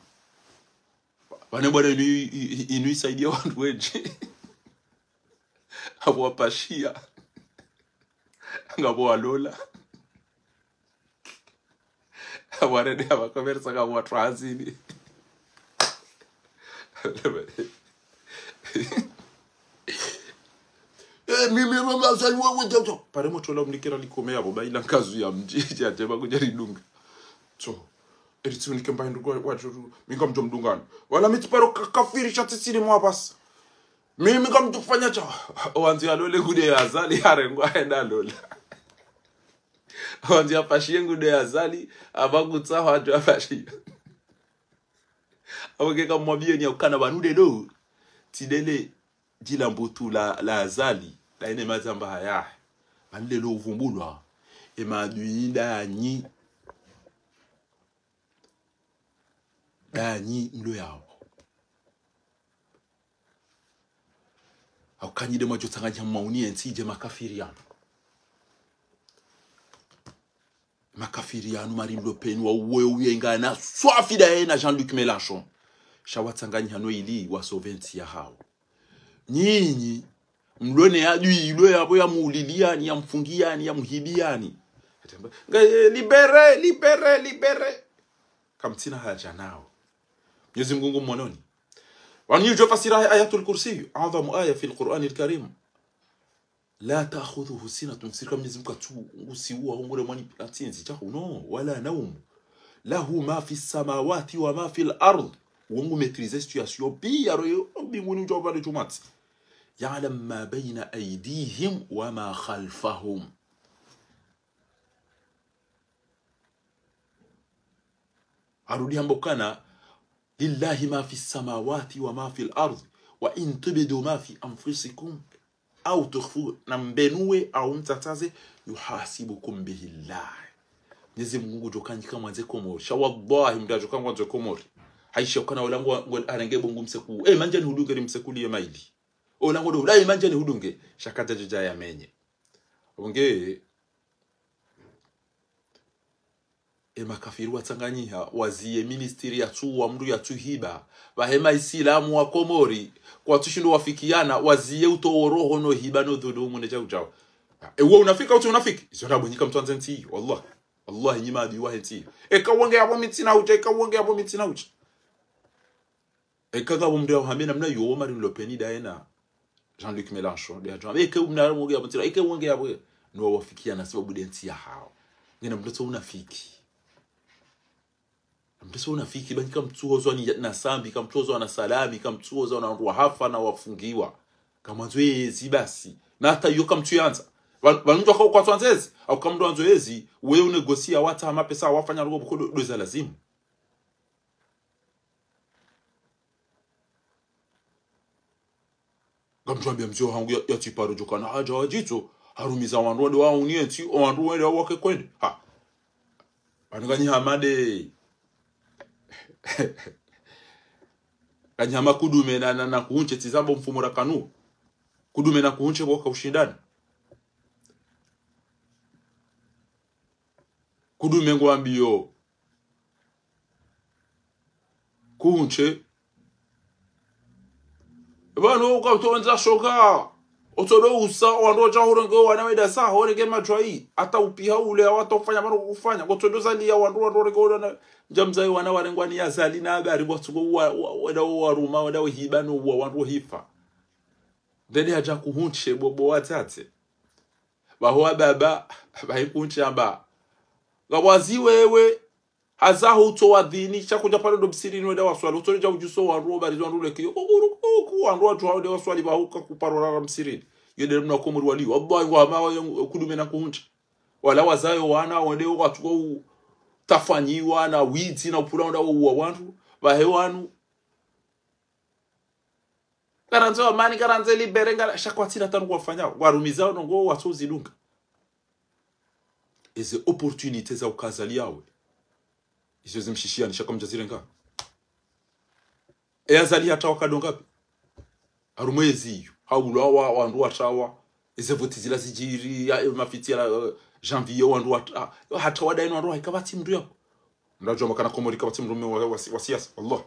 Wane bwana inu isaidia wandu weje. Abo wapashia. Ngabo walola. Abo warede haba konversa ngabo watrazini. Mimi mama salwa wote. Pare motola mnikira likomea abo baila nkazu ya mjiji ateba kujaridunga. So, eriti unikemba hindu wajuru, minga mtu mdungano. Wala mitiparo kafiri chatisini mwabas. Mimi kama mtu kufanya cha. Wanzi ya lole gude ya azali, harengu aenda lola. Wanzi ya pashie gude ya azali, abagu tsa wajua pashie. Awakeka mwabie ni ya ukana banude do. Tidele jila mbutu la azali. La ene mazamba haya. Manile lo uvumbulwa. Ema duinda nyi. Danyi mlo yao. Au kanyide majo tanganya mauni ensije makafiriano. Makafiriano Marine Le Pen wa uwe ngana swafida na Jean-Luc Mélenchon. Shawa tanganya no ili wa soventi ya hao. Nyinyi mlone adui ilo yabo ya muulilia ni ya mfungia ni ya mhibiani. Libere. Kamtina haja nao. Mwenyezi Mungu mwanoni. Wanijua fasira ayatul kursi, adhamu aya fi al-Qur'an al-Karim. La ta'khudhuhu sinatun, sirka Mwenyezi Mungu tu usiua ngure mwani platinzi cha no wala naum. Lahu ma fi samawati wa ma fi al-ard. Wongu maîtriser situation pia royo mbinguni ujoba de chumati. Ya'lam ma bayna aydihim wa ma khalfahum. Arudi ambokana lillahi ma fi samawati wa ma fi al-ard wa in tubdu ma fi anfusikum au tukhfu nambenue au mtataze yuhasibukum bihi Allah. Mwenyezi Mungu jokanyi kama anze komori shawallahi mdajo kama anze komori haisha kana olango arenge bongo mseku manje ni hudunge ni msekuli ya maili olango do dai manje ni hudunge shakata joja ya menye onge makafiri watanganyiha waziye ministeri ya tu wa mdu ya tu hiba bahema isilamu wa komori kwa tushindo wafikiana waziye utoroho no hiba no dhudumu ne jao wewe unafika uti unafiki sio nabonyika mtu anzenti Allah nyima adiwa henti kawonge hapo mitina uche kawonge hapo mitina uche kaga mdu hamena mna yo Marine Le Pen daena Jean-Luc Mélenchon de ajwa mna mwonge hapo mitina wonge hapo no wafikiana sababu denti ya hao ngina mtoto unafiki mpeso unafiki bani kama mtuozo ni na sambi kama mtuozo na salami kama mtuozo na wahafa na wafungiwa kama zoezi basi na hata hiyo kama tuanza bantu kwa twanzezi au kama ndo anzoezi wewe unegosia wata ama pesa wafanya robo kodo doza lazimu kama tuambia mzee hangu ya tiparo jokana haja wajito harumiza wandu wao unienti wandu wao wake kwende ha banganyi hamade kanyama kudume na kuunche tizabo mfumo rakanu kudume na kuunche kwa ushindani kudume ngwambio kuunche bano ukatonza shoka otodo usa wando jahuro wanaweda saa horege matwai hata upiha ule watofanya bano kufanya gotodo zalia wando rego na jamzai wana warengwani ya zali na habari watugo wada waruma wada hibano wa wando hifa ndeni haja kuhunche bobo watate baho baba bahikunche amba gawazi wewe hazaho utowa dini chakuja pale ndo msiri wada waswali utoja ujuso wa roba rizwanule kiyo ku wando watu wada waswali bahuka kuparora msiri yede mna komuri wali wallahi wa ma kudume na kuhunche wala wazayo wana wende watu tafanyiwa na witi na upulanda wa wantu bahewanu karanzo amani karanze liberenga shakwatira tanu kwafanya warumizao ngo watozidunga izi opportunities za ukazali yawe izo zimshishia nisha kwa mjazirenga azali hata wakadonga arumwezi iyo haulawa wandu watawa ize voti zila zijiri mafiti ya janvier wandu hata wadaino wandu haikabati mndu yako ndajo makana komori kabati mndu wa siasa Allah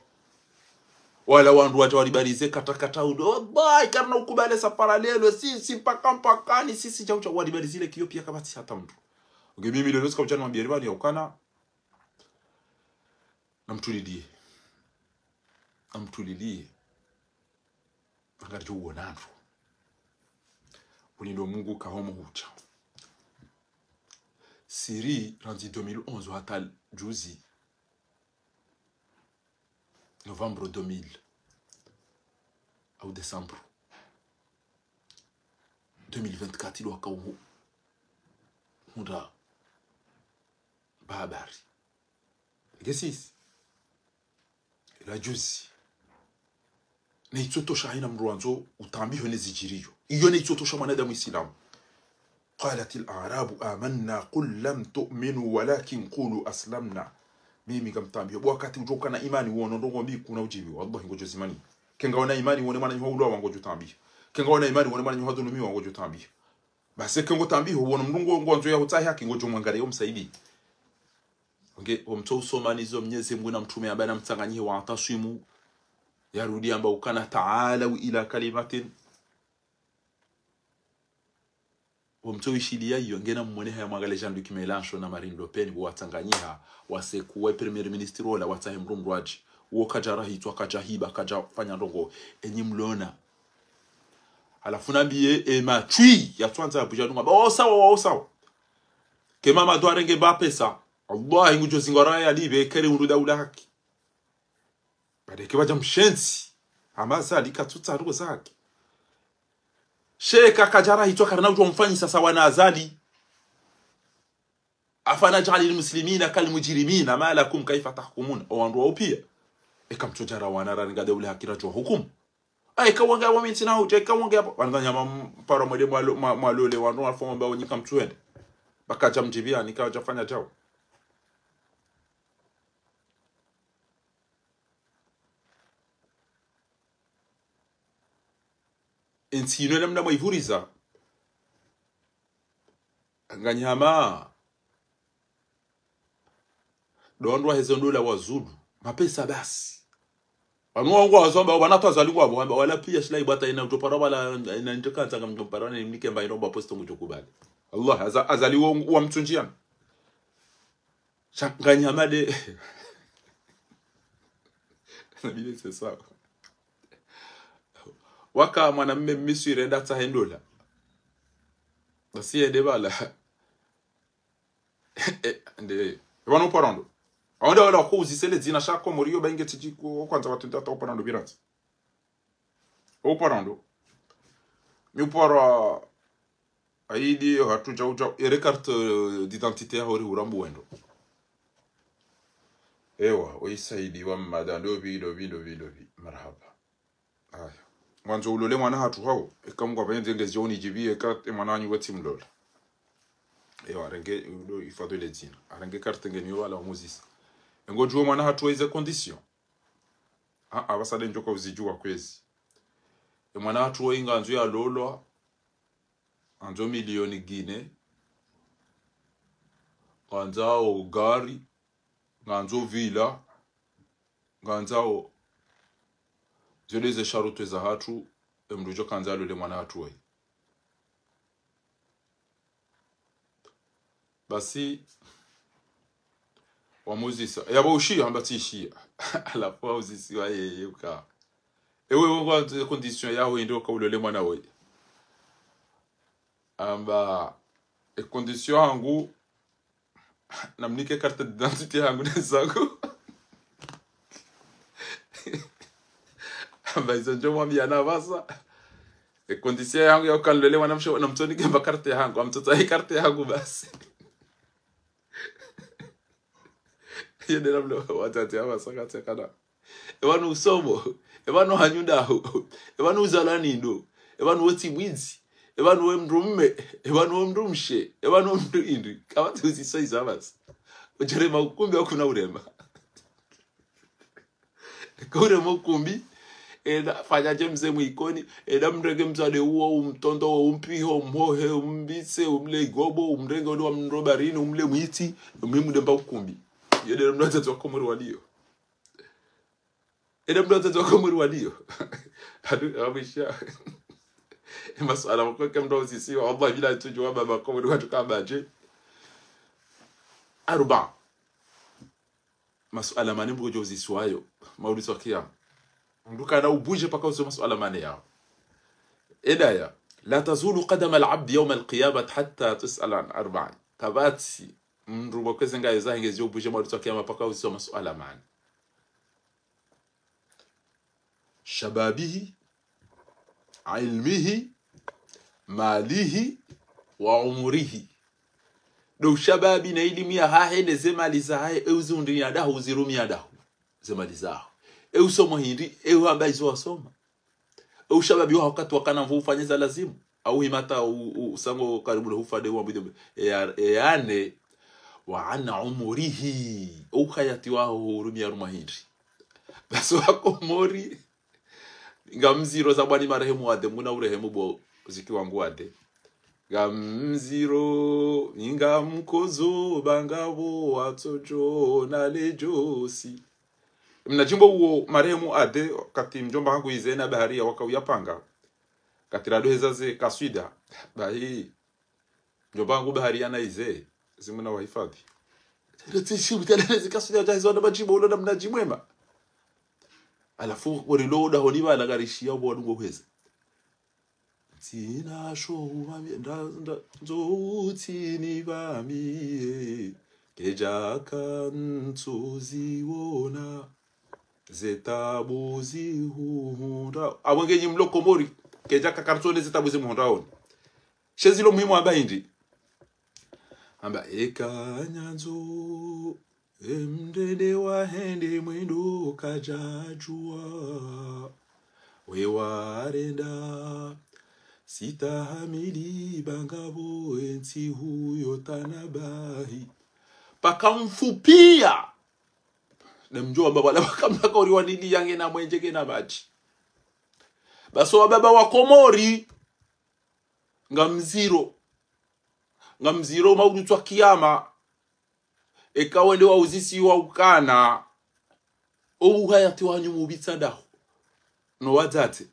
wala wandu walibarize kata udo bye kana ukubale sa paralelo sisi mpakani sisi cha walibarizile kiyo pia kabati hata mtu nge mimi leo sika mchana mwambie ribani ya ukana namtulilie angajo uonandu unindo Mungu kahomo hucha Siri randi 2011 hata juzi novembre 2000 au décembre 2024 ilo wakauhu muda babari gesis la juzi na itotosha haina mruanzo utambiho nezijiriyo iyo na itotosha mwanadamu Islamu قالت الأعراب آمنا قل لم تؤمنوا ولكن قولوا أسلمنا mimi kamtambia wakati ujoka na imani uono ndongo mbi kuna ujibi wallahi ngojo zimani kenga wana imani uone mana nyo ulo wangojo tambia kenga wana imani uone mana nyo hadunumi wangojo tambia basi kengo tambia uono mndongo ngonzo ya utahi haki ngojo mwangale yo msaidi nge omto usomanizo Mwenyezi Mungu na mtume ambaye namtanganyie wa atashimu yarudi amba ukana taala ila kalimatin omto ishilia hiyo ngena mmone haya mwangale Jean-Luc Mélenchon na Marine Le Pen watanganyia wasekuwa premier minister wala watahemru mrwaji wokaja hitwa kaja hiba kaja fanya ndongo enyi mlona alafu nambie matwi ya twanza abuja ndunga o sawa kema madwarenge ba pesa Allah ngujo zingora ya libe kere undu daula haki badeke baja mshenzi amasa likatuta rugo zake sheka kajara hitwa karana ujo mfanyi sasa wana azali afana jali muslimina kal mujrimina ma lakum kayfa tahkumun owandu pia ekamtojara wana ranga daula hakira jo hukum ay kawanga wa mintina hoje kawanga wanganya mparo mwede mwalole wanu afoma ba wonyika mtuende bakaja mjibia nikaja fanya jao ensino namna maivuriza nganyama dondwa hizo ndola wazulu mapesa basi wanongo wazomba wanatazalingwa abo wala pia shilai bata ina utopara wala ina ntokanza ngamtopara ni mnike mba inomba posto ngujokubali Allah azaliwa wa mtunjiana nganyama de nabile sasa waka mwanamume misiri ndata hendola basi ende bala ende wano parando onda wala kuzi sele zina shako moriyo bainge tijiko kwanza watu ndata oparando biranzi oparando mi para aidi hatuja uja carte d'identité ya hori urambu wendo ewa oisaidi wa madando bido marhaba aya mwanzo ulole mwana hatu hao ekamwa bende ngezioni jibie carte mwananyu wati mlola ewa renge ndo ifado le dina arenge carte ngeni wala muzisi ngojuo mwana hatu ize condition abasade njoka uzijua kwezi mwana hatu inga nzo ya lolo anzo milioni gine nganzao gari nganzo villa nganzao zoleze sharuto za hatu mrujo kanzalo le mwana hatu wei basi wa muzisa yabo ushia ambati shia ala kwa uzisi wa yeye uka ewe wongo condition yaho ndo ka ulole mwana wei amba condition yangu namnike carte d'identité yangu nezangu amba izo njo mwami anavasa condition yangu ya ukalole mwana msho na mtoni kemba carte yangu amtoto hii carte yangu basi yende namlo watati aba sakate kana ebanu usobo ebanu hanyundaho ebanu uzalani ndo ebanu woti bwizi ebanu wemrumme ebanu wemrumshe ebanu wemruindi kabati uzisaiza basi ujere makumbi akuna urema kure mukumbi eda fanya jemze mwikoni eda mrege mzade uo umtondo umpiho mhohe umbise umle igobo umrege ndo mrobarini umle mwiti umimude mba ukumbi yede mnata twa komori walio eda mnata twa komori walio adu abisha masala mkoke mndo sisi Allah bila tujua baba komori watu kama je aruba masuala mane mbojo uziswayo maulizo kia nduka na ubuje paka uzo masuala mane yao edaya la tazulu qadama al-abd yawm al-qiyamah hatta tus'al an arba'a kabati mrubo kwezenga yazange zyo ubuje maulizo kia paka uzo masuala mane shababihi ilmihi malihi wa umrihi do shababi na ilimi ya hahe ne zemali za hahe euzundi ya dahu zirumi ya dahu zemali za hahe eusomo hindi ambaye izo wasoma shababi wa wakati wakana mvu ufanyeza lazimu au himata usango karibu na hufade wa mbido yaane wa ana umurihi hayati waho urumi ya ruma hindi baso wako mori ngamziro za bwani marehemu wade muna urehemu bo ziki wangu wade gamziro inga mkozo bangabo watojo na lejosi mnajimbo uo marehemu ade kati mjomba hangu izena baharia wakawiyapanga katira dohezaze kaswida bahi mjomba hangu baharia na ize zimuna wahifadhi retishi mteleze kaswida utahizo na majimbo ulo na mnajimwema alafu woriloda honiba alagarishia ubwadungo hweza tina showa nda nzotini bami kejaka ntuziona zetabuzi hunda abongenyi mloko mori kejaka kartone zetabuzi muhunda on shezilo muhimu abaindi amba ekanyanzo emdede wa hende mwendo kajajua wewarenda sitahamili bangabo ensi huyo tanabahi pakamfupia nemjua baba la bakamnaka uri wanili yange na mwenjege na maji baso baba wa Komori ngamziro maudutwa kiyama ekawende wa uzisi wa ukana hayati wanyu mubitsadaho no wadzate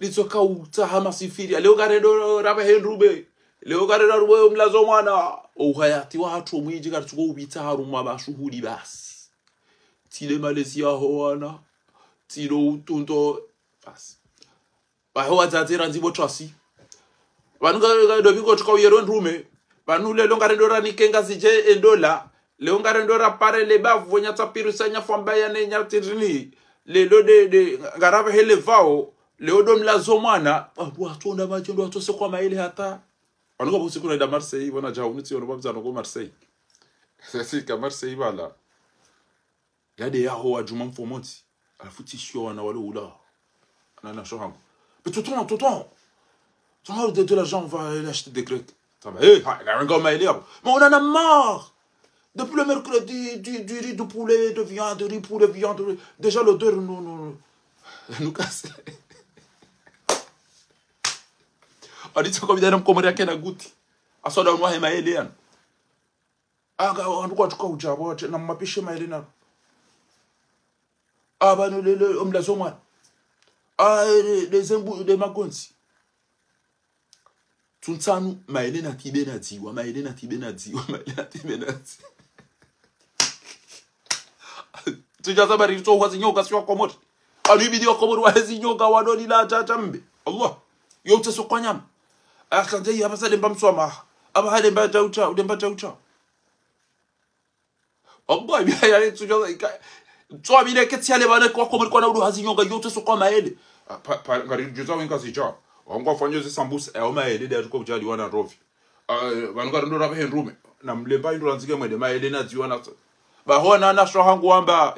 litsoka utahama sifiri leo garendo raba henrube leo garendo rube mlazo mwana hayati watu mwiji gartuko ubita haruma bashuhuri basi tile Malaysia hoana tilo utunto basi baho wadzate ranzibo trasi vanunga dobiko tukawiyero nrume vanule longarendo ranikenga zije endola leo ngarendo rapare le bavu nya tapirusanya fambaya ne nya tirini lelo de ngarabe hele vao leo dom la zomana watu onda majondo watu sokwa maile hata anuka busiku na da Marseille wana jawu nti ono babza no Marseille sisi ka Marseille bala yade yaho wa juma mfomoti alafuti shio wana wale ula na shoham mais tonton de l'argent on va acheter des grecs ça va la ringo maile mais on en a marre. Depuis le mercredi, du riz de poulet, de viande, riz poulet, viande, déjà l'odeur nous casse. On dit ça comme il y a un Komori qui a goûté. À ce moment-là, on a maïlé. Ah, on doit tout coucher, on a ma pêche maïlé. Ah, bah, le homme la zoma. Ah, les embouts de magonsi. Tunsanu maïlé na tibe na diwa, maïlé na tibe na diwa, maïlé na tibe na diwa. Tujaza bari to wazinyoka sio Komori alibidi wa Komori wazinyoka wadoni la tatambe Allah yote sokwanyama akanje hapa sasa demba msoma aba hade mbata ucha udemba ucha Allah biya ya tujaza to abile ketiale bana kwa Komori kwa na wazinyoka yote sokwa maele ngari juza wenga sija wangu fanyoze sambusa e maele de tuko kujali wana rofi vanunga ndo rabe henrume na mlemba ndo ranzike mwede maele na ziwana bahona na shohangu wamba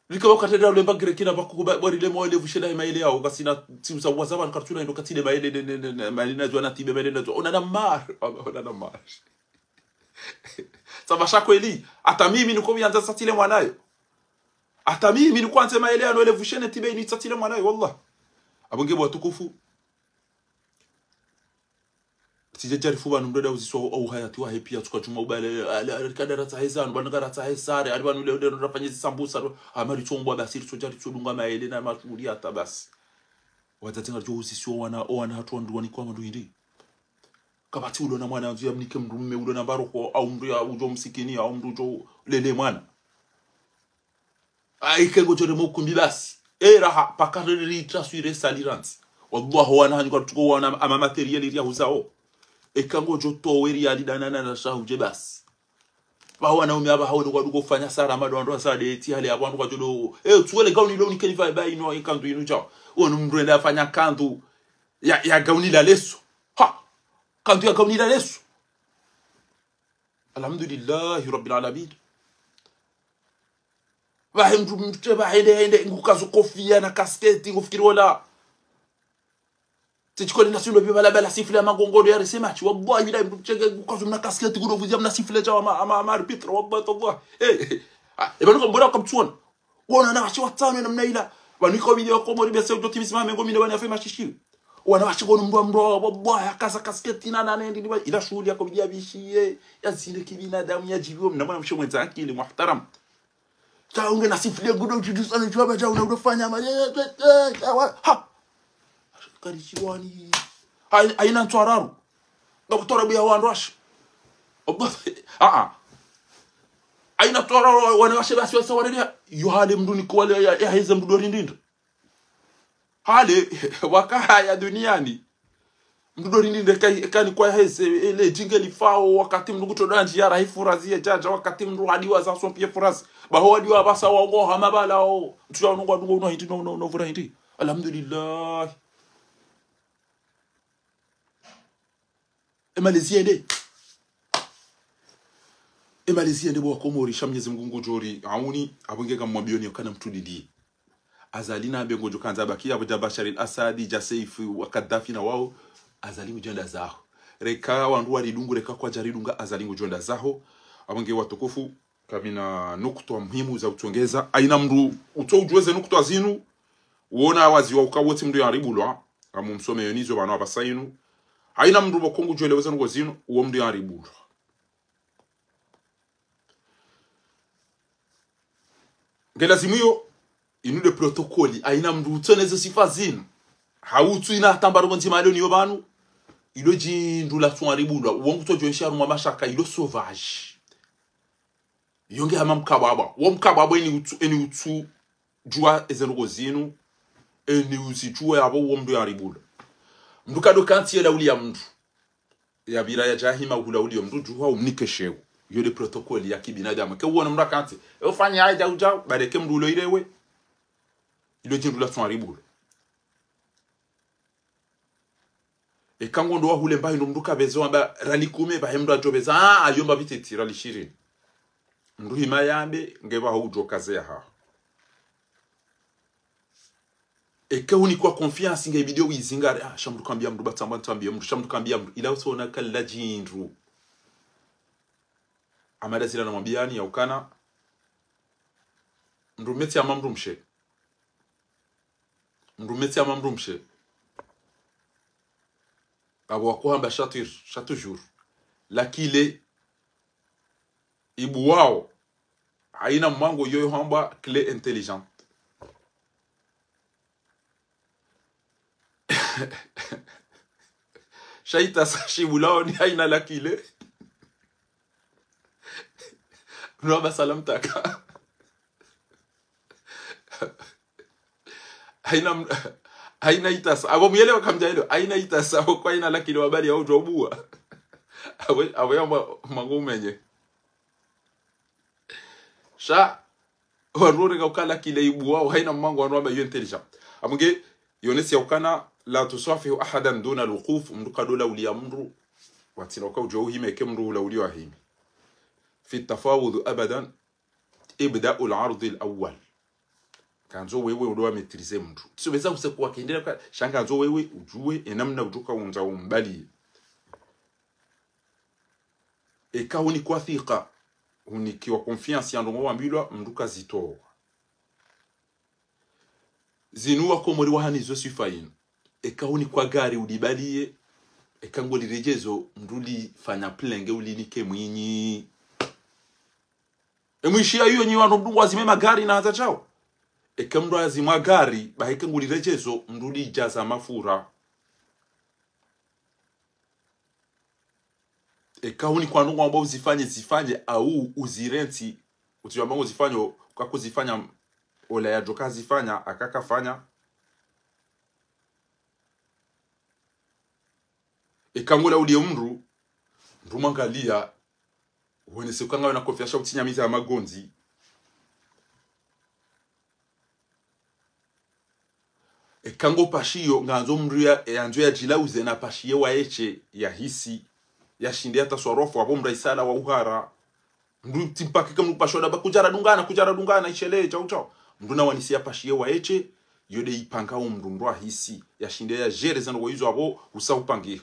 likaba katenda lemba grekina bakuba borile moile vushela imaile yao kasina timsa wazaba kartuna ndo katile maile malina zwana tibe maile ndo ona na mar saba shako eli hata mimi niko bianza satile mwanayo hata mimi nilikuwa nasema ile ano ile vushene tibe ni tsatile mwana wallah abonge bwa tukufu tije jarifu banu mdoda uziswa au hayati wa pia tukachuma ubale kadara tsahezana bana kadara tsahesare ali banu ile ndo rafanye sambusa amari chombo basi tsojari tsodunga maele na mashuri hata basi watatenga jo uziswa wana hatu ndwani kwa mdu hindi kabati ulo na mwana nzu yamnike mrume ulo na baroko au mdu ya ujo msikini au mdu jo lele mwana aikengo jore mukumbi basi raha pakariri trasure saliranti wallahu wana hanyu tuko wana ama materiel ya huzao ekango joto weri ali danana na shahuje basi ba wana umi aba hawo kwa kufanya sara madondo sade eti hali abantu kwa jodo tuwele gauni lo nikeni vibe ino ikandu inu chao ono mndwende afanya kandu ya gauni la leso ha kandu ya gauni la leso alhamdulillah rabbil alamin bahemdu mteba hende ngukazo kofia na kasketi ngufikiri wala tichikoli nasulo bibala bala sifle magongodo ya resema chi wallahi bila mchenge ngukazo na kasketi kuno vuzia na sifle cha ama arbitre wallahi Allah ebanu ko mbona kamtsuona wona na wachi watano na mnaila baniko video ko mori bese uto timisima mengo mine bana afema shishi wana wachi ko mndo wallahi akaza kasketi na nane ndi ila shughuli yako bidia bishie ya zile kibinadamu ya jibio mnamana mshomwenza akili muhtaram taunge na sifle gudo jidusana chwa cha unafanya ha karichiwani aina ntwararu doktora bia wandash aina ntwararu wanawashe basi wasa wanene yuhale mduni kwa ya heza mdori ndinda hale waka ya duniani mdori ndinda kani kwa heze ile jingeli fao wakati mduguto danji ya rahifurazie jaja wakati mdu hadiwa za sompie furazi baho hadiwa basa wango hamabala o tuya nungwa nungo no hindi no vura hindi alhamdulillah emaliziende bwa komori shamnyezi mgungu jori auni abongeka mwambioni kana mtudidi azalina abengo jokanza bakia abuja Bashar al-Assad Jasif wa Gaddafi na wao azalimu jenda zao reka wandu walidungu reka kwa jaridunga azalimu jenda zao abonge watukufu kamina nukto muhimu za utongeza aina mru utojweze nukto azinu uona wazi wa ukawoti mdu yaribulwa amumsome yonizo bana abasainu haina mdu bokongu jweleweza ngo zino uwo mdu yaribulwa ngelazimuyo inu de protokoli haina mdu utoneze sifa zino hautu ina tambaro nzima leo niyo banu ilo jindula twaribulwa uwo ngutojwesha rumwa mashaka ilo sauvage yonge hama mkababa wo mkababa eni utu jua ezengo zino eni usijua yabo wo mdu yaribulwa mduka do kanti la uli ya mdu ya bila ya jahima hula uli ya mdu juwa umnike shewu yole protokoli ya kibinadamu ke uona mdu kanti ufanya haja uja bareke mdu ulo ilewe ilo jindu la twaribulu kango ndo hule mbahi ndo mduka bezo amba ralikume ba hemdo ajobeza ayomba biteti ralishiri mdu himayambe ngeba hujo kaze ha uni kwa confiance nge video izingare shamdu kambia mdu batamba ntambia mdu shamdu kambia mdu ila usona kala jindu amada zila namwambiani ya ukana mdu meti ama mdu mshe abo wakuhamba chaque jour lakile ibu wao haina mwango yoyo hamba clé intelligente shaita sashibulao ni haina lakile Nwa salam taka haina itasa abo mielewa kamja hilo haina itasa kwa haina lakile wabali ya ujobua awe yamba mangumenye sha waruri ukala kile ibu wao haina mmango wanwa yo intelligent amunge yonesi ukana la tusafihu ahadan duna alwuquf mduka dola uli amru watinoka ujohi meke mru la uli wahimi في التفاوض ابدا ابدا العرض الاول kanzo wewe udoa maîtriser mtu siweza kusekuwa kiendelea shangazo wewe ujue enamna utoka unza umbali eka huni kwa thika huni kiwa confiance ya ndongo wambilwa mduka zitoa zinuwa komori wahani zo sifayin ekauni kwa gari ulibalie ekango lirejezo nduli fanya plenge ulinike mwinyi emwishia hiyo nyi wandu mdungu wazime magari na hata chao ekamdu azima gari bahekango lirejezo nduli jaza mafura ekauni kwa ndungu ambao zifanye au uzirenti utiwamba uzifanye kwa kuzifanya ola ya joka zifanya akakafanya ekangola uli mru mwangalia wene sekanga na kofia utinyamiza ya magonzi ekango pashiyo nganzo mru ya njo ya jilauze na pashiye wa eche ya hisi ya shinde hata sorofu hapo mra isala wa uhara mru timpake kama pashoda bakujara dungana ishele chao mru na wanisia pashiye wa eche yode ipanga mru ndo hisi ya shinde ya jere zano wayizo hapo usa upangira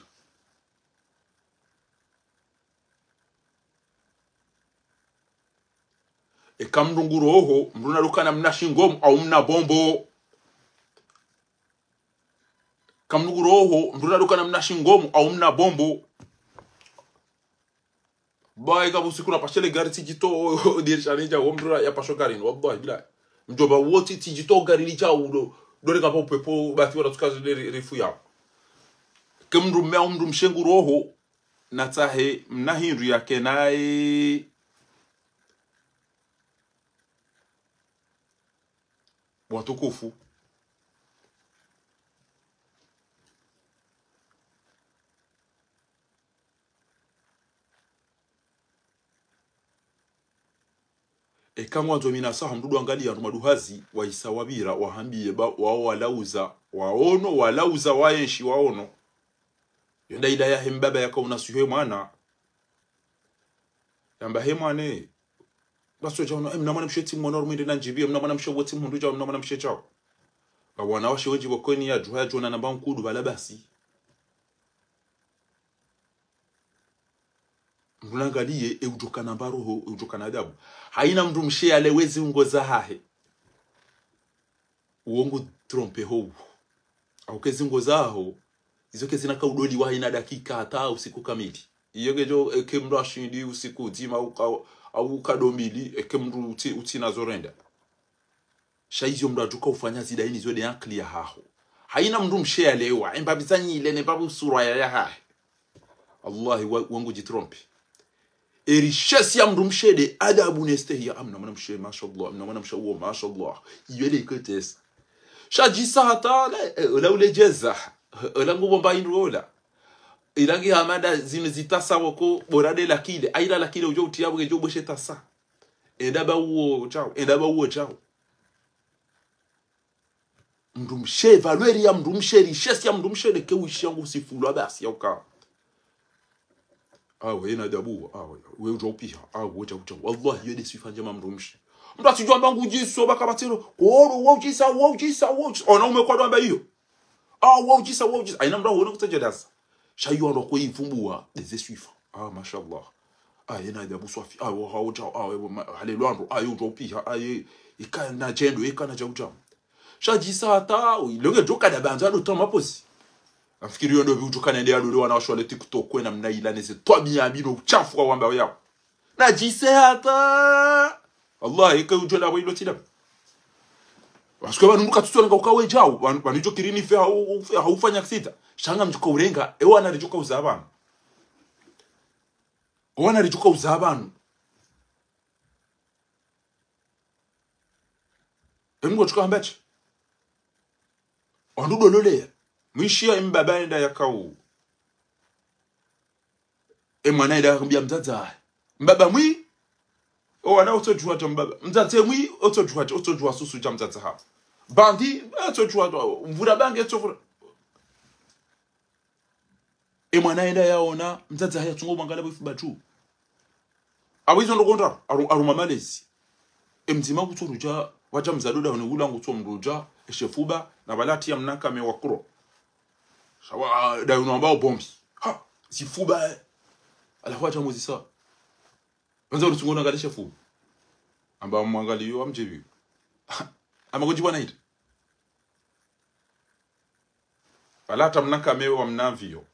ekamndunguro oho mruna lukana mnashingom au mna bombo kamndunguro oho mruna lukana mnashingom au mna bombo bai kabusiku na pashele gari tijito dirishani ja mruna ya pasho gari wallahi bila mjoba wote tijito gari li cha udo dole kapo pepo bati wala tukazo refu yao kamndum me umndum shenguro oho natahe mnahindu yake nae watukufu ekamwa domina saha mdudu angalia maduhazi wa isawabira wahambie wao walauza walauza waenshi waono yonda ida ya hembaba yakauna suhe mwana yamba hemane baso jano mnamana msheti mwanoro mwende na njibia mnamana mshoti mundu jao mnamana mshechao babwana washe weji bokoni ya juha jona na bankudu balabasi mnangalie eujokana baroho eujokana adabu haina mndu mshe alewezi ungoza hahe uongo trompe ho au kezi ngoza ho izo kezi na kaudoli wa ina dakika hata usiku kamili iyo gejo ekemndo ashindi usiku zima au kadomili ekemndu utina zorenda shaizo mndu atuka ufanya zidaini zode yankli ya haho haina mndu mshe alewa embabizanyi ile ne babu sura ya hahe Allahi wangu jitrompe richesse ya mndu mshede adabu nestehi ya amna mwana mshe mashallah amna mwana mshe uo mashallah yele ikotesa shajisa hata la ule jeza la ngubo mbaindu ola ilangi hamada zinu zitasa wako borade lakile aila lakile ujo utiabu gejo boshe tasa edaba uo chao mndu mshe valueri ya mndu mshe richesse ya mndu mshe de ke wishangu sifulu basi yauka awe ina dabu we ujopiha woja wallahi yede sifanje mamrumshi mtu asijua bangu jiso bakabatiro oro wojisa ona umekwado amba hiyo wojisa aina mra wona kutajadasa shayo ndo ko ivumbua des suifa mashallah ina dabu swafi woja halelwando ujopiha ikana jendo ikana jauja shajisa hata ilonge joka da banza do toma posi afikiri yondo biutuka nende adole wana washole TikTok kwena mnaila nese twabia bino uchafu kwa wamba yao na jise hata Allah ika ujola wilo tila wasko banu mukatutola ngaukawe jao banijo kirini fe haufanya kisita shanga mjuka urenga wana rijuka uzabana emgo chuka ambache ondudo lole mwishia mbaba enda yakau mwana ida kumbia mzaza mbaba mwi wana otojua to mbaba mzaze mwi otojua susu ja mzaza ha bandi otojua mvura bange otojua mwana enda yaona mzaza haya tungo mangala bwifu batu awizo ndokonda aruma malezi mzima kuturuja wacha mzadoda onugula ngutomruja eshefuba na balati ya mnaka mewakuro shawa da unaomba bombi sifuba alafu acha muzisa kwanza utungona ngalisha fuba amba mwangalio amjebi amagoji bwana hita Falata mnaka mewa mnavio.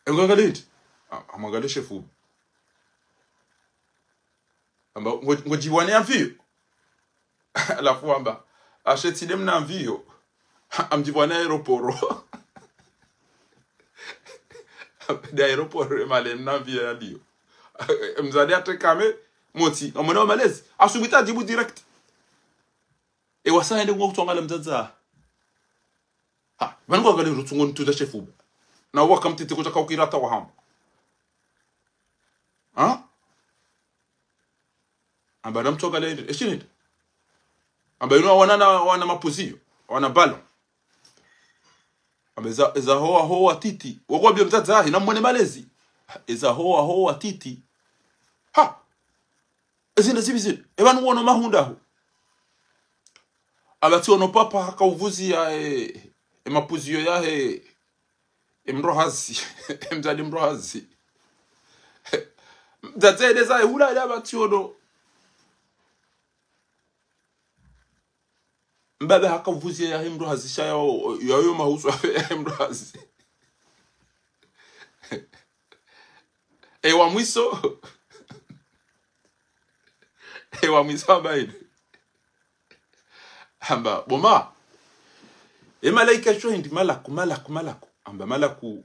Engangaliti. Amangale shefu. Amba ngojiwane avio. Alafu amba ashetide mnavio. Amjiwane aeroporo. De aeroporo male mnavio ya dio. Mzade atekame moti. Amona malezi. Asubita jibu direct. E wasaende ngokutongala mzaza. Ha, vango gali rutungo ntuda shefu. Na waka mtete kuja kaukirata wa hamu. Ha? Amba na mtoga le eshini. Amba ino wana mapuzio, wana balo. Amba eza hoa titi. Wako bia mzaza na mwene malezi. Eza hoa titi. Ha. Ezina zibizini. Ebanu wono mahunda ho. Abati ono papa haka uvuzi ya mapuzio ya mrohazi. Mzadi mrohazi. Mzatede za hula ya abati ono. Mbabe haka uvuzi ya mrohazi. Shaya ya mahusu ya mrohazi. Ewa mwiso. Ewa mwiso abaidi. Amba boma malaika shwa hindi malaku amba malaku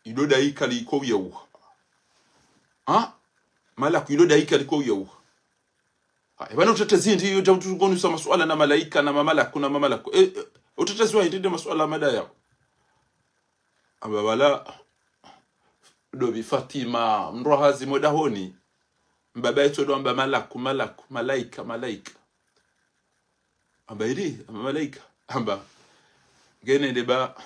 idoda ikali ko yewu ha malaku idoda ikali ko yewu ha bana utetezi ndi yo tugonu sa masuala na malaika na mamalaku utetezi wa hindi masuala madaya amba wala dobi Fatima mrohazi modahoni mbaba yetu ndo amba malaika amba iri malaika amba gene deba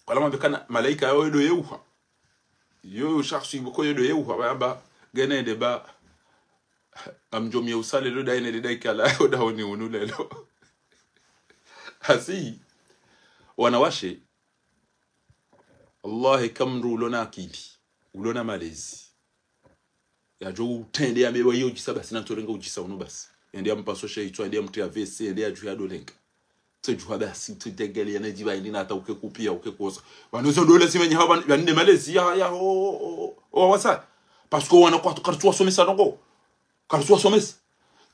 wala mabekana malaika yodo yeuha yo shakhsi boko yodo yeuha amba gene deba amjomi usale lo daine de daikala yoda honi unulelo hasi wanawashe Allah kamru lona akili ulona malezi ya jo tende ya mewa yo jisaba sina torenga ujisa unu basi ndi ampaso sheitwa ndi amtia VC ndi aju ya dolenga tujua basi tudegele ya nejiba indina hata ukekupia ukekosa wanozo ndole simenye haba bande malezi ya wasa parce que wana kwa kartua somesa nongo kartua somesa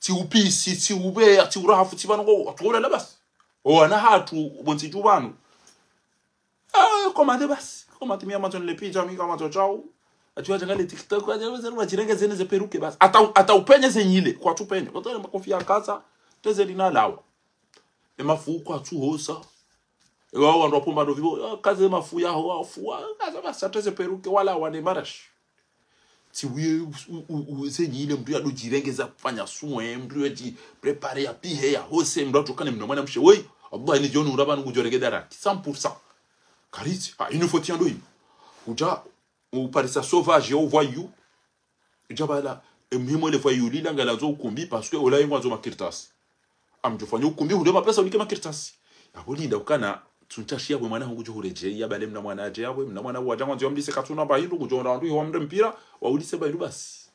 ti upisi ti ube ti urahafu ti banongo atula la basi wana hatu bonti jubanu komande basi komande mia maton le pija mi kama chao atiwa jangale TikTok kwa jamaa zenu wajirenge zene ze peruke basi ata upenye zenyile kwa tupenye kwa tole makofia kaza teze linalawa mafu kwa tu hosa wao wana pomba ndo vibo kaze mafu ya ho afua kaza basi teze peruke wala wane marash ti we zenyile mtu adojirengeza kufanya sumo mtu eji prepare ya pihe ya hose mtu tukane mnomana mshe we Allah ni jonu urabanu kujorege dara 100% kariti il nous faut tiendo uja ou parisa sauvage au voyou jabala mhimo le voyou lilanga lazo ukumbi parce que ola yengwa zo makirtasi amjofanya ukumbi ule mapesa ulike makirtasi abolinda ukana tuntashia bwe mwana hungu juhureje yabale mna mwana aje yabwe mna mwana wa jangwa nziombise katuna bahindu kujonda ndu wa mde mpira wa ulise bayiru basi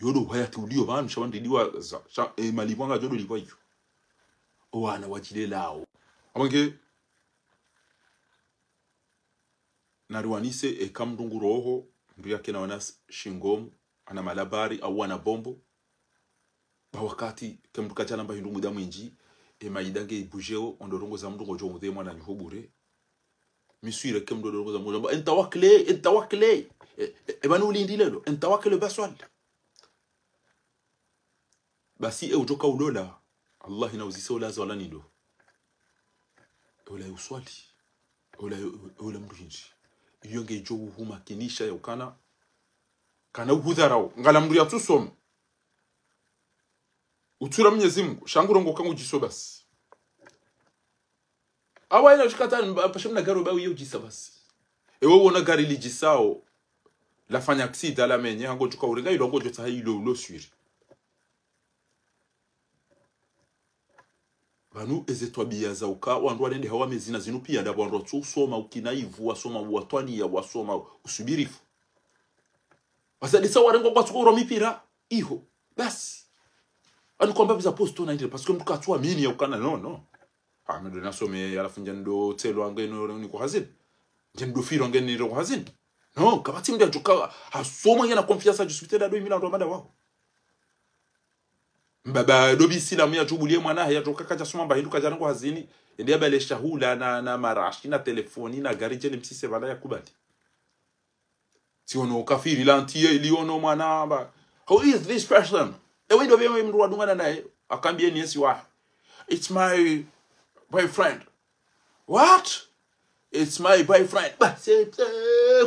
yodo hayati ulio banu shabandidiwa malibwanga jodo likwa hiyo wana wajile lao amange naruanise kamdungu roho ndu yake na wana shingomu ana malabari au wana bombo ba wakati kemduka jana mba hindu muda mwinji maidange ibujeo ondorongo za mdungo jo mudhe mwana nyuhobure misuire kemdorongo za mudamba entawakle banu ulindi lelo entawakle baswal basi ujoka ulola Allah inauzisa ula za wala nindo ula uswali ula mdunji yonge jo huma kinisha ya ukana kana uhudharao ngala mdu ya tusomo utura Mwenyezi Mungu shangurongo kangu jiso basi awa ina chikata pashimna garo bawo yujisa basi ewe wona gari lijisao la fanya accident la menye hango tuka urenga ilongo jota lo suiri banu ezetwabia za uka wandu wanende hawa mezina zinu pia ndabo wandu tu soma ukinaivu wasoma watwani ya wasoma usubirifu wasadisa warengo kwa tukuro mipira iho basi anu kwamba biza posto na ndile parce que mtu katua mini ya ukana no Ahmed nasome alafu njendo telo angeno ni kwa hazini njendo firo angeno ni kwa hazini no kabati mdia joka hasoma yana confiance jusqu'à da 2000 ndo mada wao mbaba dobi sila mya tubulie mwana ya joka kaja soma mbahindu kaja ngo hazini ndia bale shahula na marashi na telefoni na gari jele msise bala ya kubali si ono kafiri lantie iliono mwana ba who is this person ewe ndo bemwe mndu wadungana naye akambie ni esi wa it's my boyfriend. What? It's my boyfriend. Basi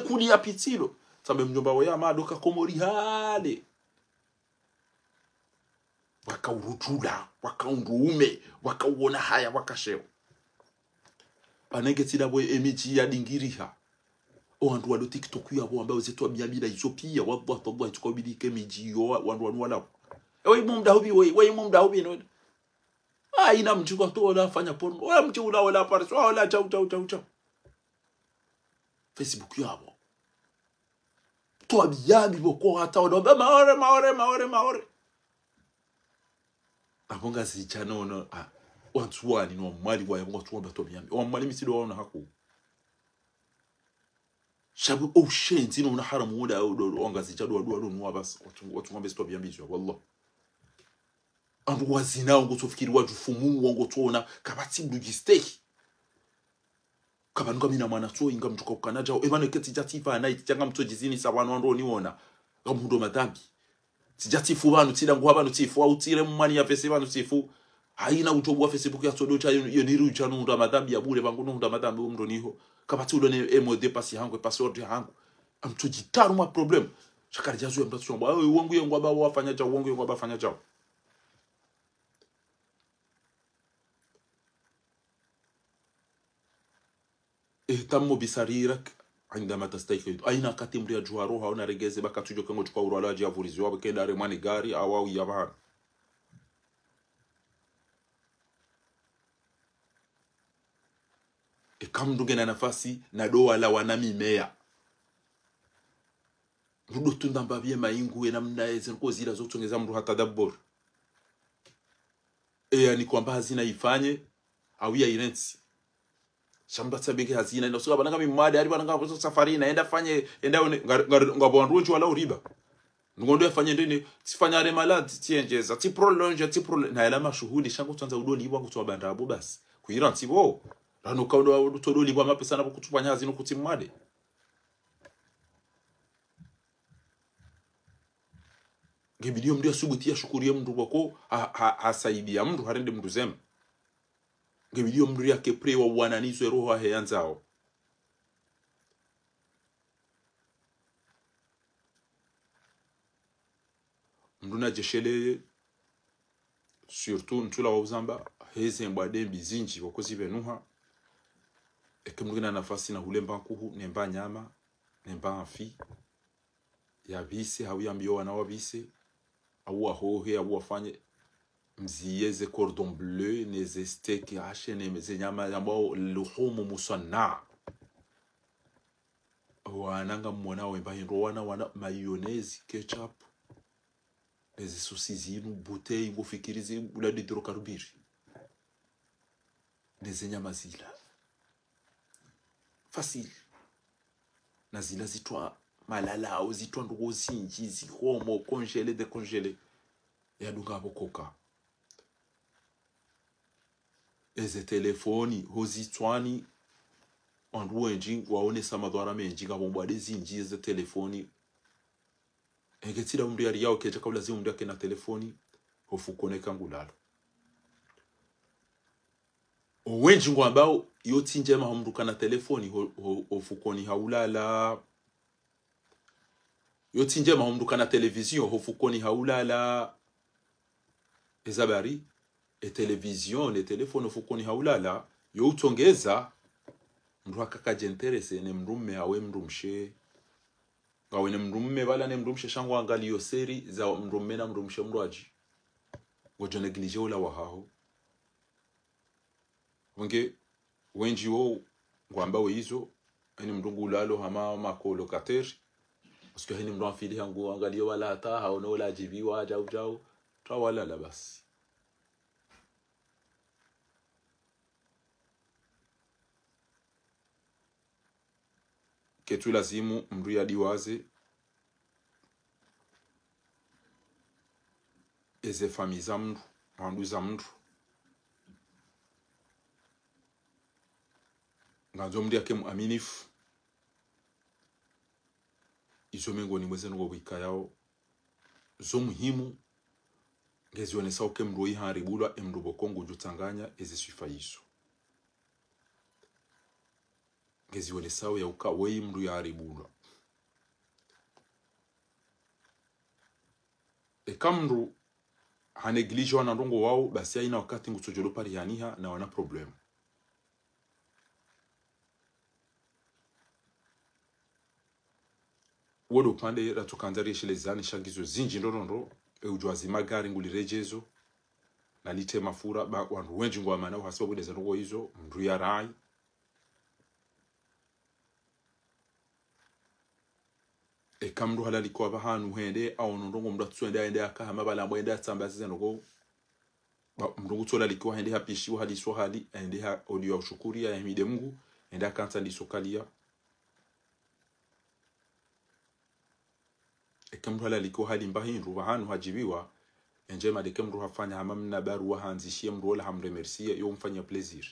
kuni ya pitilo. Sabe mjomba wao madoka komori hale. Wakaurutula, wakaunduume, wakauona haya wakasheo. Banenge tida boy emiji ya dingiriha. O andu walo TikTok yabo ambao zetu abiyabila Ethiopia wabwa tobwa tukobidike miji yo wandu wala. Ewe mumda hobi we mumda hobi no. Ina mchukua tu wala fanya porno. Wala mchukua wala parso wala chau. Facebook yabo. To abiyabi boko hata odoba maore. Abonga si chano no watu wani no mali wa watu waba to biyambi. O mali misido wana haku. Shabu o shenzi no na haramu muda onga si chado adu no abas watu ngombe sto biyambi zo wallah. Andu wazina ngo tofikiri wajufumu ngo tona kabati mdugisteki kabanunga mina mwana so inga mtuka ukanaja ebane keti jatifa na itanga mtojizini sabano ndo niona ngamundo madambi tijatifu banu tida ngo abanu tifu au tire mumani ya fese banu tifu haina utobu wa Facebook ya todo cha yo niru cha ndo madambi ya bure bangu ndo madambi ndo niho kabati ndo ne emode pasi hangu password hangu amtojitaru ma problem shakari jazu ya mtatu shomba wangu yangu aba wafanya cha wangu yangu aba fanya cha اهتموا بسريرك عندما تستيقظ اين كاتمريا جواروها ونرجeze bakatujo kango chukwa uralaji avuriziwa bakenda remani gari au yabana kamnduge na nafasi na doa la wanamimea rudo tundamba bie maingu na mnaeze ko zira zotongeza mru hata dabbor yani kwamba hazina ifanye au ya irensi shamba sabiki hazina ino so bananga mimadi ari bananga ko safari naenda fanye enda ngabonruji wala uriba ngondo yafanye ndini sifanya remalad tienjeza ti prolonge na ela mashuhudi shango tsanza udoni ibwa kutwa bandabo basi kuira ntibo rano kaundo todoli bwa mapesa na kutupanya hazino kuti mmade ngebidio mndu asubutia shukuri ya mndu wako hasaidia mndu harende mndu zema ngebidio mndu yake prewa wananizo roho heyanzao mndu na jeshele surtout ntula wazamba heze mbade bizinji wakozi benuha ekemndu na nafasi na hulemba kuhu nemba nyama nemba afi ya bise hawiyambio wana wabise au ahohe au afanye mziyeze cordon bleu neze steak hashene meze nyama ambao luhumu musanna wananga mwana wemba hindo wana mayonnaise ketchup neze sosizinu bouteille ngofikirizi ula hydrocarbure neze nyama zila facile na zila zitwa malala au zitwa ndugo zinji zihomo congelé décongelé ya dunga bokoka eze telefoni hozitwani andu wenji waone samadwara menji ngabomba dezinji eze telefoni egetira umri yari yao keja kabla zimu yake na telefoni hofukone kangulalo wenji ngwambao yoti njema homruka na telefoni hofukoni haulala yoti njema homruka na televizion hofukoni haulala ezabari e televizion e telefone hofukoni haulala yo utongeza mndu akakaje interese ne mrumme awe mrumshe ngawe ne mrumme bala ne mrumshe shango angalio seri za mrumme na mrumshe mrwaji ngojo neglige ola wahaho wange wenji wo ngwamba we hizo ani mndungu lalo hama makolo kater usiku hani mndo afili hangu angalio wala hata haona wala jibiwa jau tawala la basi ketu lazimu mndu ya diwaze eze fami za mndu wandu za mndu nganzo mndu yake muaminifu izo mengoni mweze ngo wika yao zo muhimu ngezionesa uke mndu iharibulwa emndu bokongo jutanganya eze sifa izo ngezionesa ya uka wei mndu yaharibulwa mndu haneglige wana ndongo wao basi haina wakati ngutsojolo pali yaniha na wana problem wodo pande ratukanzari shilezani shagizo zinji ndonondo ujwazi magari ngulirejezo na lite mafura ba wandu wenji ngwa mana uhasiba bwede zanongo hizo mndu ya rai kamndu halali kwa bahanu hende au ndongo mndu atsuende aende akahama bala mwende atsamba zizenoko mndu gutsola likwa hende hapishi wa hali so hali ende ha audio ushukuri ya himide Mungu ende akanta ndisokalia kamndu halali kwa hali mbahindu bahanu hajibiwa enje madeke mndu hafanya hamamna baru wa hanzishie mndu wala hamremercie yo mfanya plaisir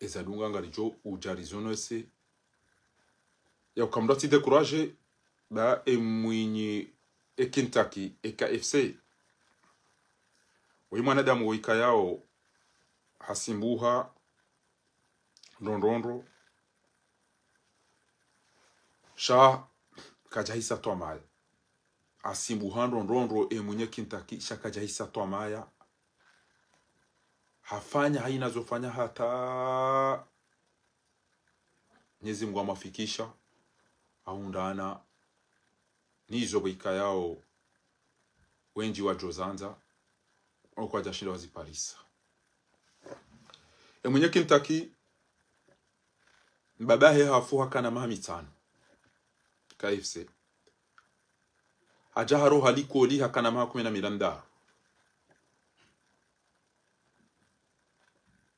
ezadunga ngalijo ujarizono ese ya ukamda ti décourager ba emwinyi Kentucky KFC mwanadamu wika yao hasimbuha ndondondo sha kajahisa tomaya asimbuha ndondondo emwinyi Kentucky sha kajahisa tomaya hafanya haina zofanya hata Mwenyezi Mungu amafikisha aundana nizo bika yao wenji wa Jozanza kwa jashinda wazi Paris mwenye Kentucky babahe hafuha kana mahamitano KFC ajaharo haliko liha kana maha 10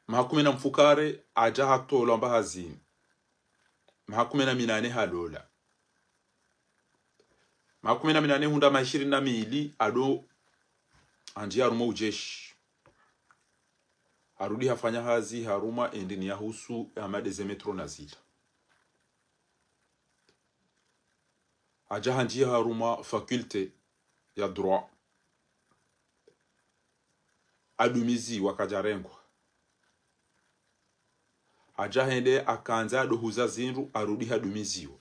mahakumi mfukare ajaha tolo mba hazini mahakumi 8 halola mahakumi 8 hunda 22 ado anji haruma ujeshi harudi hafanya hazi haruma endini ya husu amadeze metro nazila ajaha anji haruma fakulte ya droit adumizi wakajarengwa ajahende akanza dohuza zinru arudi hadumiziwa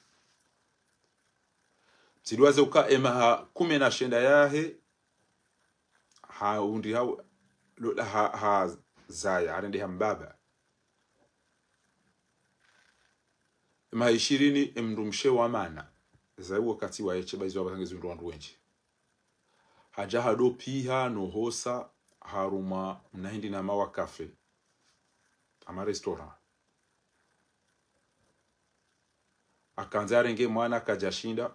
tidwaze uka ema 19 yahe haundi ha zaya arende hambaba ema 20 emndumshe wa mana zaiwo wakati wa eche baizo abatangizo ndu wenji hajaha do piha no hosa haruma mnahindi na mawa cafe ama restaurant akanza renge mwana kajashinda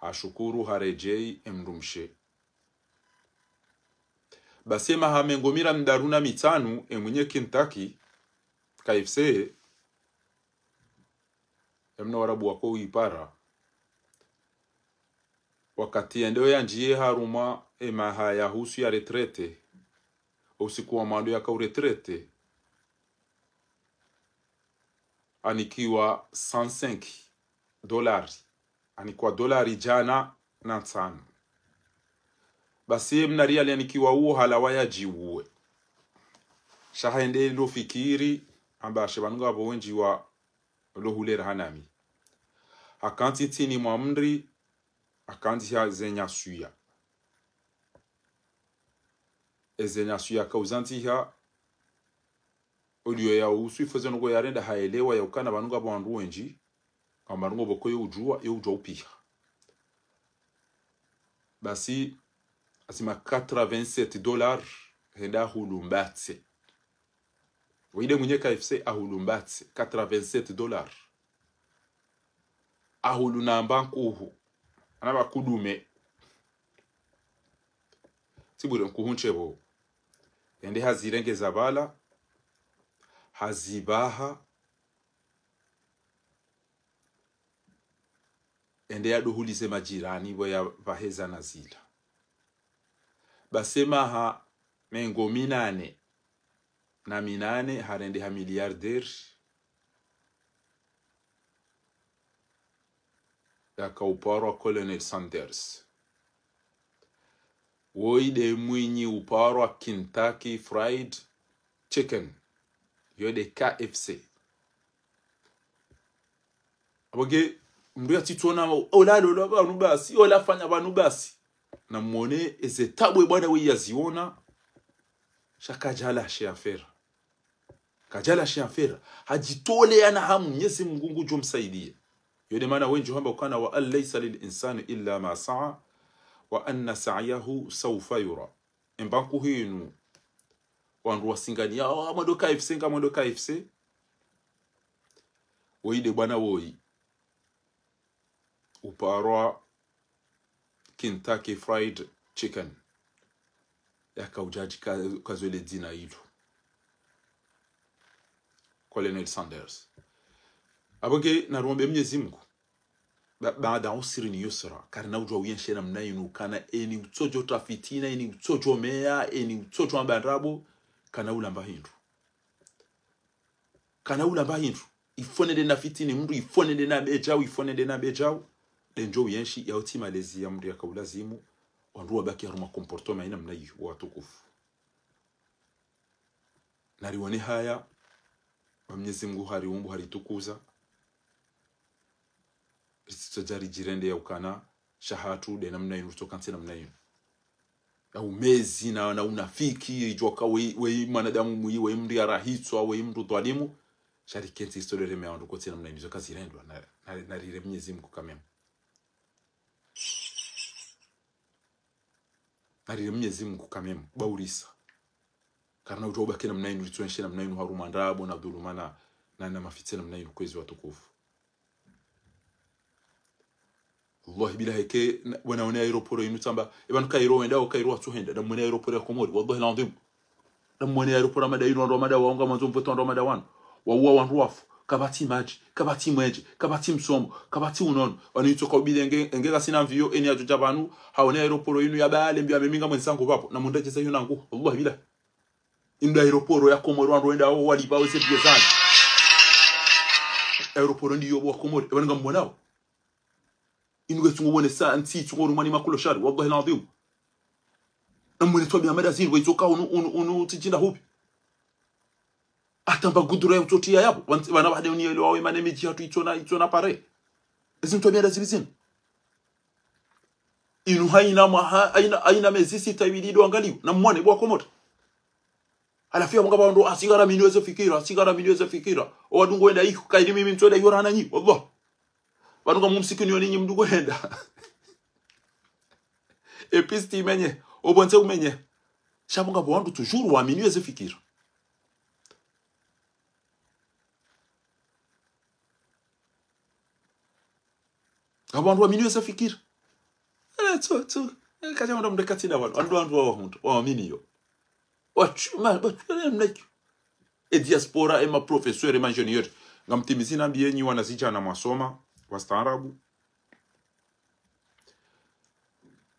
hashukuru harejei emndumshe basema hamengomira mdaruna mitanu emwenye Kentucky KFC emna warabu wako ipara wakati endeo ya njie haruma emaha ya husu ya retrete usiku wa mando ya kauretrete anikiwa $105 anikiwa dolari jana na tano basi mnari anikiwa uo halawa ya jiwe shahende ndo fikiri amba shebanunga abo wenji wa lohulera hanami akanti tini mwamri akanti ya zenya suya ezenya suya kauzanti ya audio ya usu ifoze ngo yarenda haelewa ya ukana banunga bandu wenji amarungo boko yo ujua upia basi asima $87 henda hulumbatse wide mwenye KFC ahulumbatse $87 ahulunamba nkuhu anaba kudume tibure nkuhunchebo ende hazirenge zabala hazibaha ende yaduhulize majirani boya vaheza nazila basema ha mengo minane na minane harende ha miliarder yaka uparo wa Colonel Sanders woide mwinyi uparo wa Kentucky Fried Chicken yode KFC aboge mndu yatitona olalo abantu basi olafanya abantu basi na mwone ezetabwe bwana we yaziona shakajala shiafera kajala shiafera hajitole yana hamu Mwenyezi Mungu jomsaidie yode maana wengi hamba ukana wa alaysa lil insani illa ma sa'a wa anna sa'yahu sawfa yura embanku hinu wandu wasingania amado KFC ngamado KFC woide bwana woi uparwa Kentucky Fried Chicken yaka ujaji kazwele dina hilo Colonel Sanders aboge na rombe Mwenyezi Mungu baada usiri ni yusra karna ujwa uyenshi na mnainu kana eni utsojo tafitina eni utsojo mea eni utsojo ambarabo kana ulamba hindu ifonede na fitini mndu ifonede na bejau denjo uyenshi ya utima lezi ya mndu ya kaulazimu wandu wabaki haruma komportoma ina mnayu watukufu nariwane haya Mwenyezi Mungu hariumbu haritukuza risitojari jirende ya ukana shahatu de namna yinu tokanse namna yinu ya umezi na unafiki ijoka we manadamu mui we mri ya rahitswa we mru twalimu sharikenti historia reme ya wandu kote namna yinu zoka zirendwa na rire Mwenyezi Mungu kamemu na rire Mwenyezi Mungu kamemu baurisa karna ujoba kena namna yinu rituenshe namna yinu haruma ndabo na dhulumana na mafitse namna yinu kwezi watukufu wallahi bila heke wanaona aeroport yinu tamba ibanu Cairo wenda au Cairo atuhenda na mwana aeroport ya Komori wallahi landim na mwana aeroport madaino ndo mada waonga mwanzo mpoto ndo mada wan waua wandu wafu kabati maji kabati mweje kabati msomo kabati unono wanitoka ubili engega sina mvio eni ajuja banu haone aeroport yinu ya bale mbia meminga mwensango papo na mundaje sa yuna ngo wallahi bila inda aeroport ya Komori wandu wenda au walipa wese biezani aeroport ndiyo wa Komori ebanga mbonao inuge tungubone sa anti tunguru mani makulo shari wallahi alazim namwe twabi amada zini wezoka unu tijinda hupi atamba gudura ya utotia yabo wana bade unielewa wawe manemi jihatu itona pare ezin twabi amada zini inu haina mezisi taibidido angaliu na mwane bwa Komori alafia mga bando asigara minuweze fikira owadungo wenda iku kaidi mimi mtoda yorana nyi wallahi Wanunga mumsikini yoninyi mdugo henda. Episti menye. Obonse umenye. Shabunga bwandu toujours wamini weze fikira. Abandu wamini weze fikira. Kaja wanda mdekati na wanu. Andu wa hundu. Wamini yo. Wachuma. Mneki. Diaspora ema professeur ema ingenieur. Ngamtimizina bienyi wanazija na masoma. Wastaarabu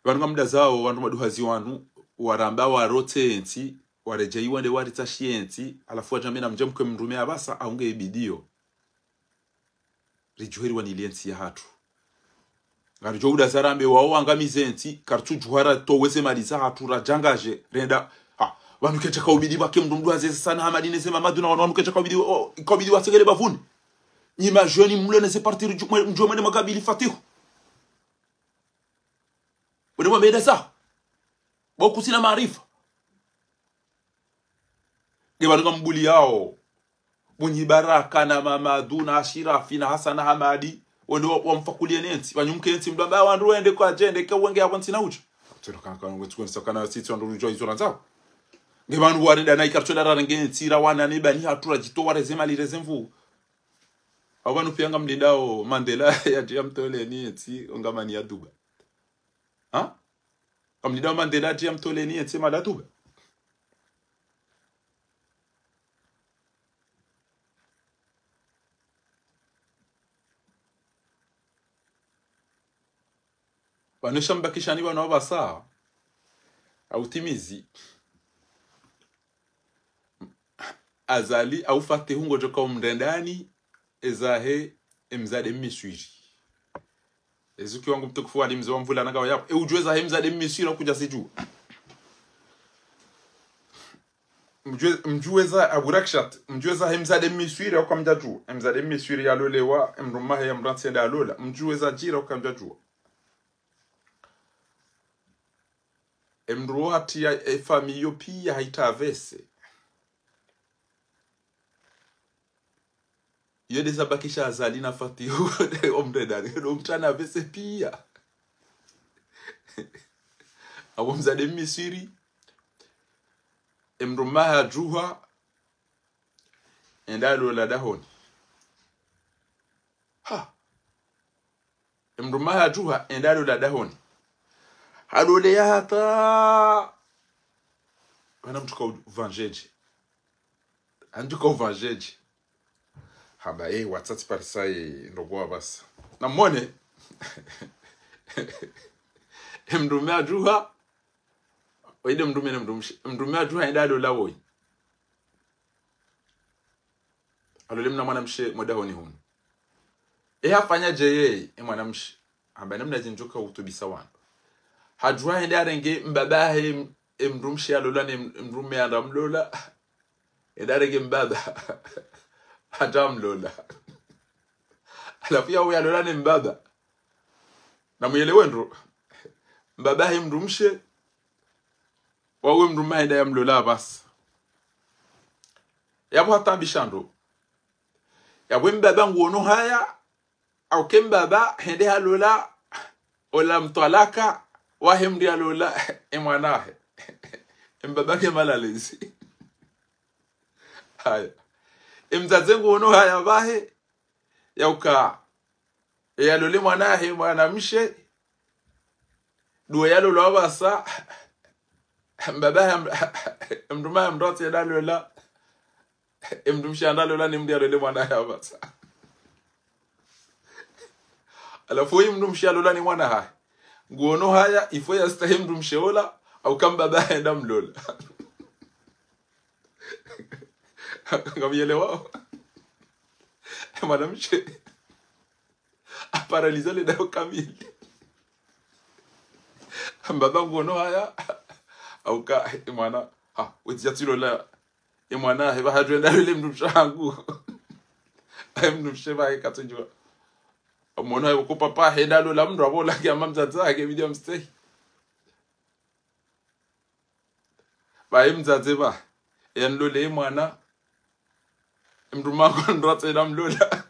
wanunga muda zao wandu maduhazi wanu waramba warote enti warejei wande waritashi enti alafu wajamena mjamkwe mrume abasa aunge ibidio rijuheri wanilienti ya hatu ngarijo uda zarambe wao wangamize enti kartu juhara toweze maliza hatu rajangaje renda wanu kechaka ubidi wake mduhazi sana hamadine sema maduna wanu kechaka ubidi wasegele bavuni Nima jeune mlone se partir njomene makabili fatihu. Wende mbeda sa. Boku sina maarifa. Ngebanga mbuli yao. Bunyi Baraka na Mamadu na Ashirafi na Hassan Hamadi wende wamfakulie nenti. Wanyumke nenti mdamba wandu wende kwa jende ke wenge awanti na uja. Tunokanka ngwetukwe sakana siti wandu joy zoranzao. Ngebanu warenda na ikartola rangenti rawana ne bani hatura jito warezema lirezemvu. Awanu pianga mdidao Mandela ya mtole ni eti ongamani ya duba. Ha? amlida Mandela tia mtoleni etse malatuba baneshambakishani bana basa autimizi azali au fate hungo joka umndendani ezahe emzade mmiswiri ezuki wangu mtukufu wali mzo mvula nagawa yapo ujweza emzade mmiswiri kuja siju mjueza aburakshat mjueza emzade mmiswiri au kamjaju emzade mmiswiri yalolewa emrumahe ya mransenda alola mjueza jira au kamjaju emruati ya famiyo pia haitavese yede sabakisha azali na fati omdedani ndo mtana vese pia abo mzade misiri emrumaha juha endalo la dahoni ha emrumaha juha endalo la dahoni halole ya hata wana mtuka uvanjeji antuka uvanjeji haba watsati parisai ndogoa basa na mwone mdume ajuha oide mdume mdume ajuha endalo lawoi alole mna mwana mshe modahoni hunu hafanya jeye mwana mshe haba namna zinjoka utubisa wana hajuha endarenge mbabahe mdumshe alola ni mdume andamlola endarenge mbaba Adam lola alafu ya uya lola ni mbaba na mwelewe ndro mbaba hi mrumshe wawe mruma ida ya mlola bas yabu hata bishando yabu mbaba nguono haya au kembaba hende halola ola mtwalaka wahe mdi halola emwanahe mbaba ke malalezi haya imzazengu ono haya bahe yauka yalole mwanahe mwanamshe duwe yalolo abasa mbaba mduma mdote yalola mdumshe andalola ni mdi yalole mwanahe abasa alafu mdumshe yalola ni mwanahe nguono haya ifo yastahi mdumshe ola au kambaba enda mlola Ngamielewa madame che a paralysé les dents kamili mbaba ngono haya au ka mwana ha wetiyatilo la mwana heba hajwenda ile mdumshangu mdumsheba ikatojwa mwana yuko papa hedalo la mndu abola kia mamzaza yake video mstay ba imzaze ba yanlole mwana mdumako ndote na mlola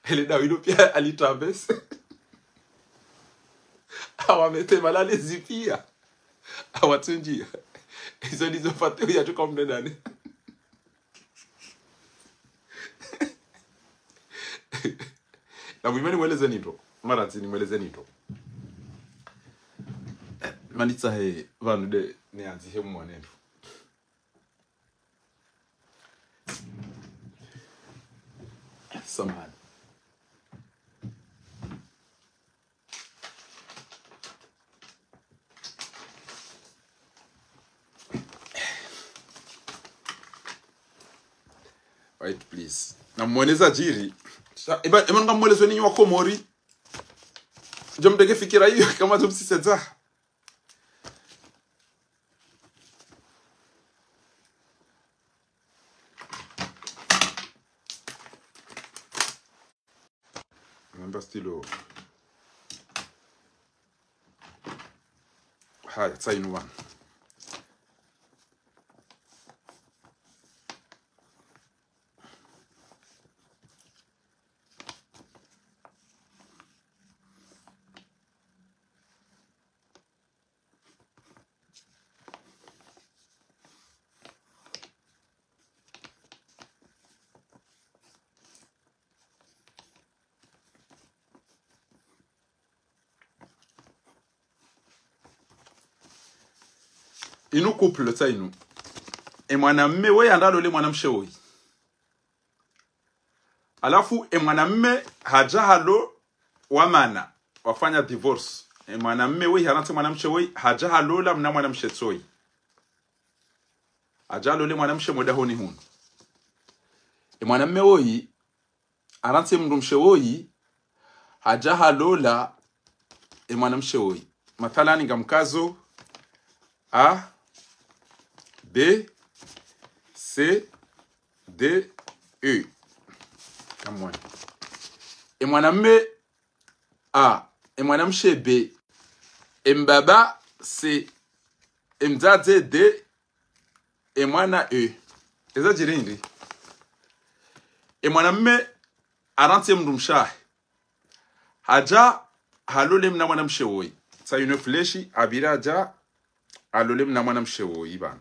ele Dawido pia alitravese awamete malalezi pia awatunjia hizo ndizo fatio ya tuko mndani na mwimeni mweleze nito marati ni mweleze nito manitsa he vanu de nianzi he mwanendo samani wait please na mweleza jiri eba ngamwelezo ninyi wa Komori jomdege fikira hiyo kama tumsiseza namba stilo haya tsainu one inu couple ta inu mwanamme we andalole mwanamshe woi alafu mwanamme hajahalo wamana wafanya divorce mwanamme we harante mwanamshe woi hajahalola mna mwanamshe tsoi ajalole mwanamshe modahoni hunu mwanamme woi arante mrumshe woi hajahalola mwanamshe woi mathalani ngamkazo A B C D E kamwe mwanamme A mwanamshe B mbaba C mzaze D mwana E eza jirindi mwanamme arante mrumsha haja halole mna mwanamshe woi sa une fleshi abiraja alole mna mwanamshe woi bana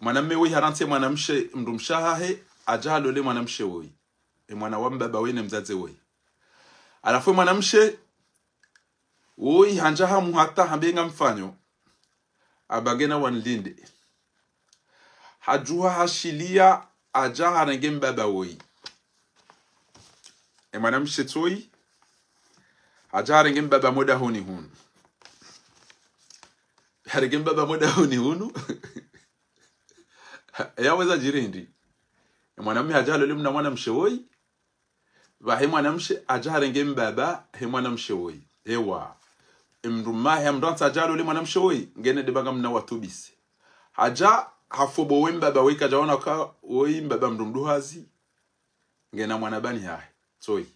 mwanamme woi harante mwanamshe mrumsha he aja halole mwanamshe woi mwana wa mbaba wene mzaze woi alafu mwanamshe woi hanjaha muhata hambenga mfanyo abagena wanlinde hajuha hashilia aja harenge mbaba woi mwanamshe toi aja harenge mbaba moda huni hunu harenge mbaba moda huni hunu yaweza jirindi mwanamme aja halole mna mwanamshe woi va mwanamshe aja harenge mbaba mwanamshe woi ewa mruma mranta aja halole mwanamshe woi ngene debaga mna watubisi haja hafobo we mbaba woi kajaona ka woi mbaba mrumduhazi ngena mwanabani hai toi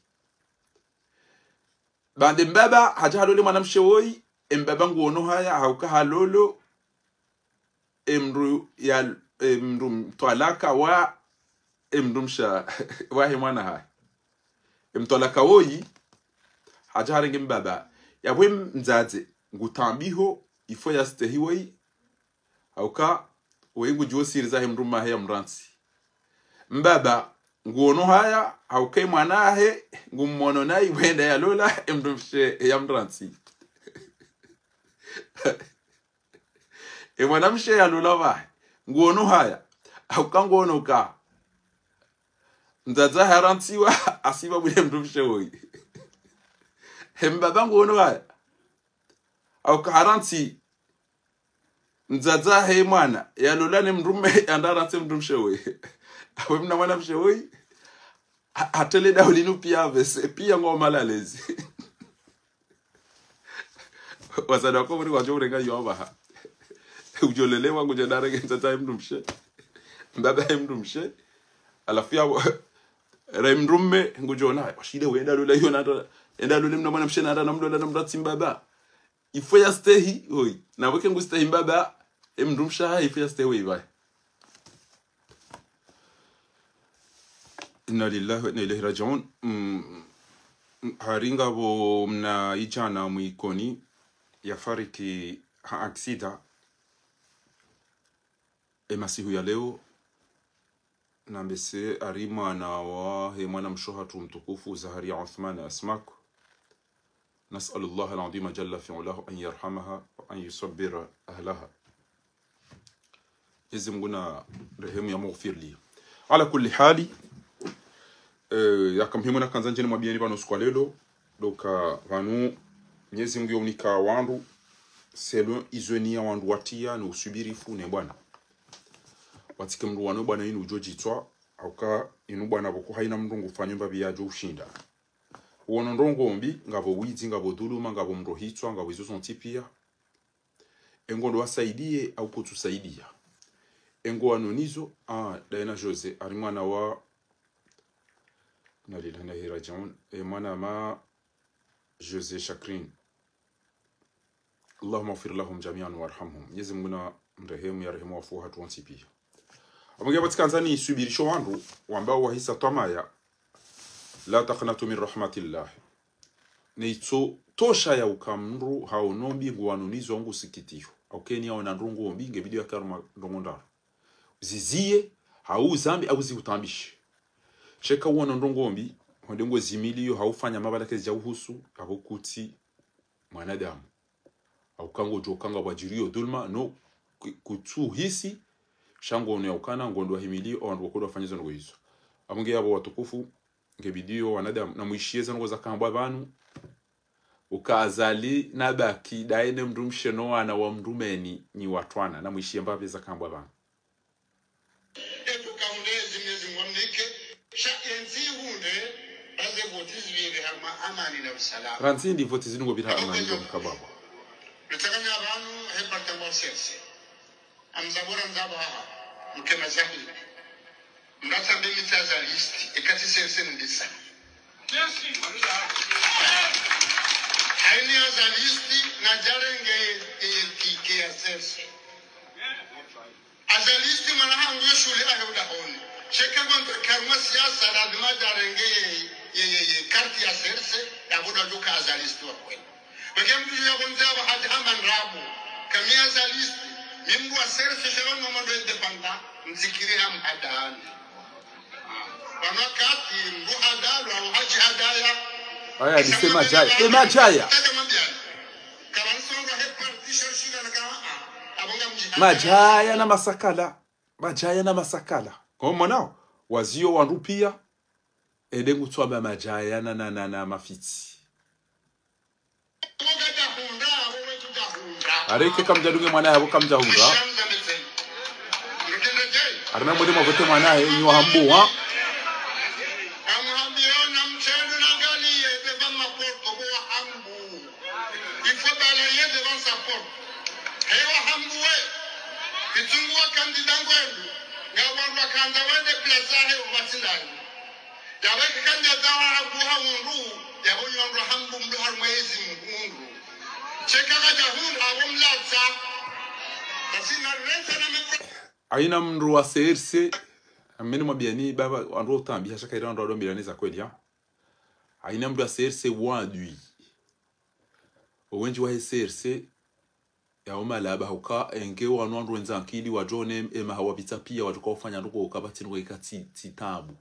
bande mbaba haja halole mwanamshe woi mbaba nguono haya hauka halolo mrum twalaka wa mrumsha wa mwana hai mtolaka woi haja harenge mbaba yabwe mzaze ngutambiho ifo ya stehi woi hauka wengu juosiriza mruma haya mransi mbaba nguono haya haukai mwanahe ngummono nai wenda ya lola mrumshe ya mransi mwanamshe ya lola wa nguono haya hauka nguono ka mzaza haransiwa asiba bule mrumshe woi mbaba nguono haya hauka haransi mzaza he mwana ya lola ni mrume andaranse mrumshe woi awe mna mwanamshe woi atele daulinu pia vese pia ngoma lalezi wasada wako muri wajo urenga yoba ujolele wangu jadare genza time mrumshe mbaba he mrumshe alafia remrume ngujona washide wenda lola yona enda lola mna mwanamshe na mlola na mrati mbaba ifo ya stehi oi na weke ngustehi mbaba mrumsha ifo ya stehi oi bai inna lillahi wa inna ilaihi raji'un haringa bo mna ijana muikoni yafariki ha aksida masihu ya leo na mbese arima na wa mwana mshohatu mtukufu Zaharia Uthman Asmak نسأل الله العظيم جل في علاه أن يرحمها وأن يصبر أهلها إذن قلنا رحم يمغفر لي على كل حال yakam himuna kanzanjeni mwabieni bano skwalelo doka vanu nyezi mgyo unika wandu selon izonia wandu watia na usubirifu ne bwana watike mru wano bwana inu ujojitwa auka inu bwana boko haina mrungu fanyumba biyajo ushinda wono ndongombi ngabo wizi ngabo duluma ngabo mrohitwa ngabo izo ntipia engondo wasaidie au kutusaidia engo anonizo Daina Jose arimwana wa nalila na hirajaun mwana ma Jose Shakrin Allahumma ighfir lahum jami'an warhamhum Mwenyezi Mungu na mrehemu ya rehemu wafu hatu ntipia amungia patikanzani subirisho wandu wambao wahisa tamaya la taqnatu min rahmatillah neito tosha ya ukamru haonombi nguanunizo wangu sikitiyo aukeni hao na ndungu ombi ngebidi ya karma ndongondaro zizie hau zambi au ziutambishe sheka uona ndungu ombi hondengo zimiliyo haufanya mabala kezi ya uhusu habukuti mwanadamu au kango jokanga wajirio dulma no kutu hisi shango ne ukana ngondo himili o ndo kodo fanyizo ngo hizo amunge yabo watukufu ngebidio wanadamu na muishieza ngo zakamba banu ukazali nabaki daine mdumsheno wana wa mdumeni ni watwana na muishie mbabe zakamba banu etu kaundezi miezi mwamnike sha enzi hunde baze votizi vile hama amani na usalama ranzindi votizi ngo bita amani ngo kababa Lutakanya abantu hepata mwasese amzabura nzaba mkema zahili mnata mbili taza listi ekati sense ndisa haini ya listi na jarenge kike ya sense azalisti manahangu ya shule ahe udahoni sheka kwa karma siyasa radima jarenge ye karti ya sense ya buda juka azalisti wa kweli Wakati ya kwanza bahati haman rabu kamia za listi mimbu wa serse shawan mamando indepanda mzikiri ham hadani wanakati mbu hadalu au haji hadaya aya nisema majaya majaya majaya na masakala kwa mwanao wazio wanrupia edengu tswaba majaya na mafiti areke kamjadunge mwanae abo kamjahunga arina mwede mavote mwanae nyo hambu ha amhambiona mchendo nangalie deva maporto kwa hambu ifobala ye deva support hewa hambu we itungu wa kandidango elu ngawarwa kanda wende plaza he umatindani yaweke kanda dawa hambu haunru yabonyo hambu mdu harmwezi mhungu cheka kaja hunu awomlaza tasina reza na mekro aina mndu wa serse ameni mabiani baba andro tambi shaka ira ndo mbilaneza kweli ha aina mndu wa serse wadui owenji wa serse ya omalaba huka enge wanu andro nzankili wa jone ema hawabita pia watuka ufanya ndoko ukabati ngo ikati tabu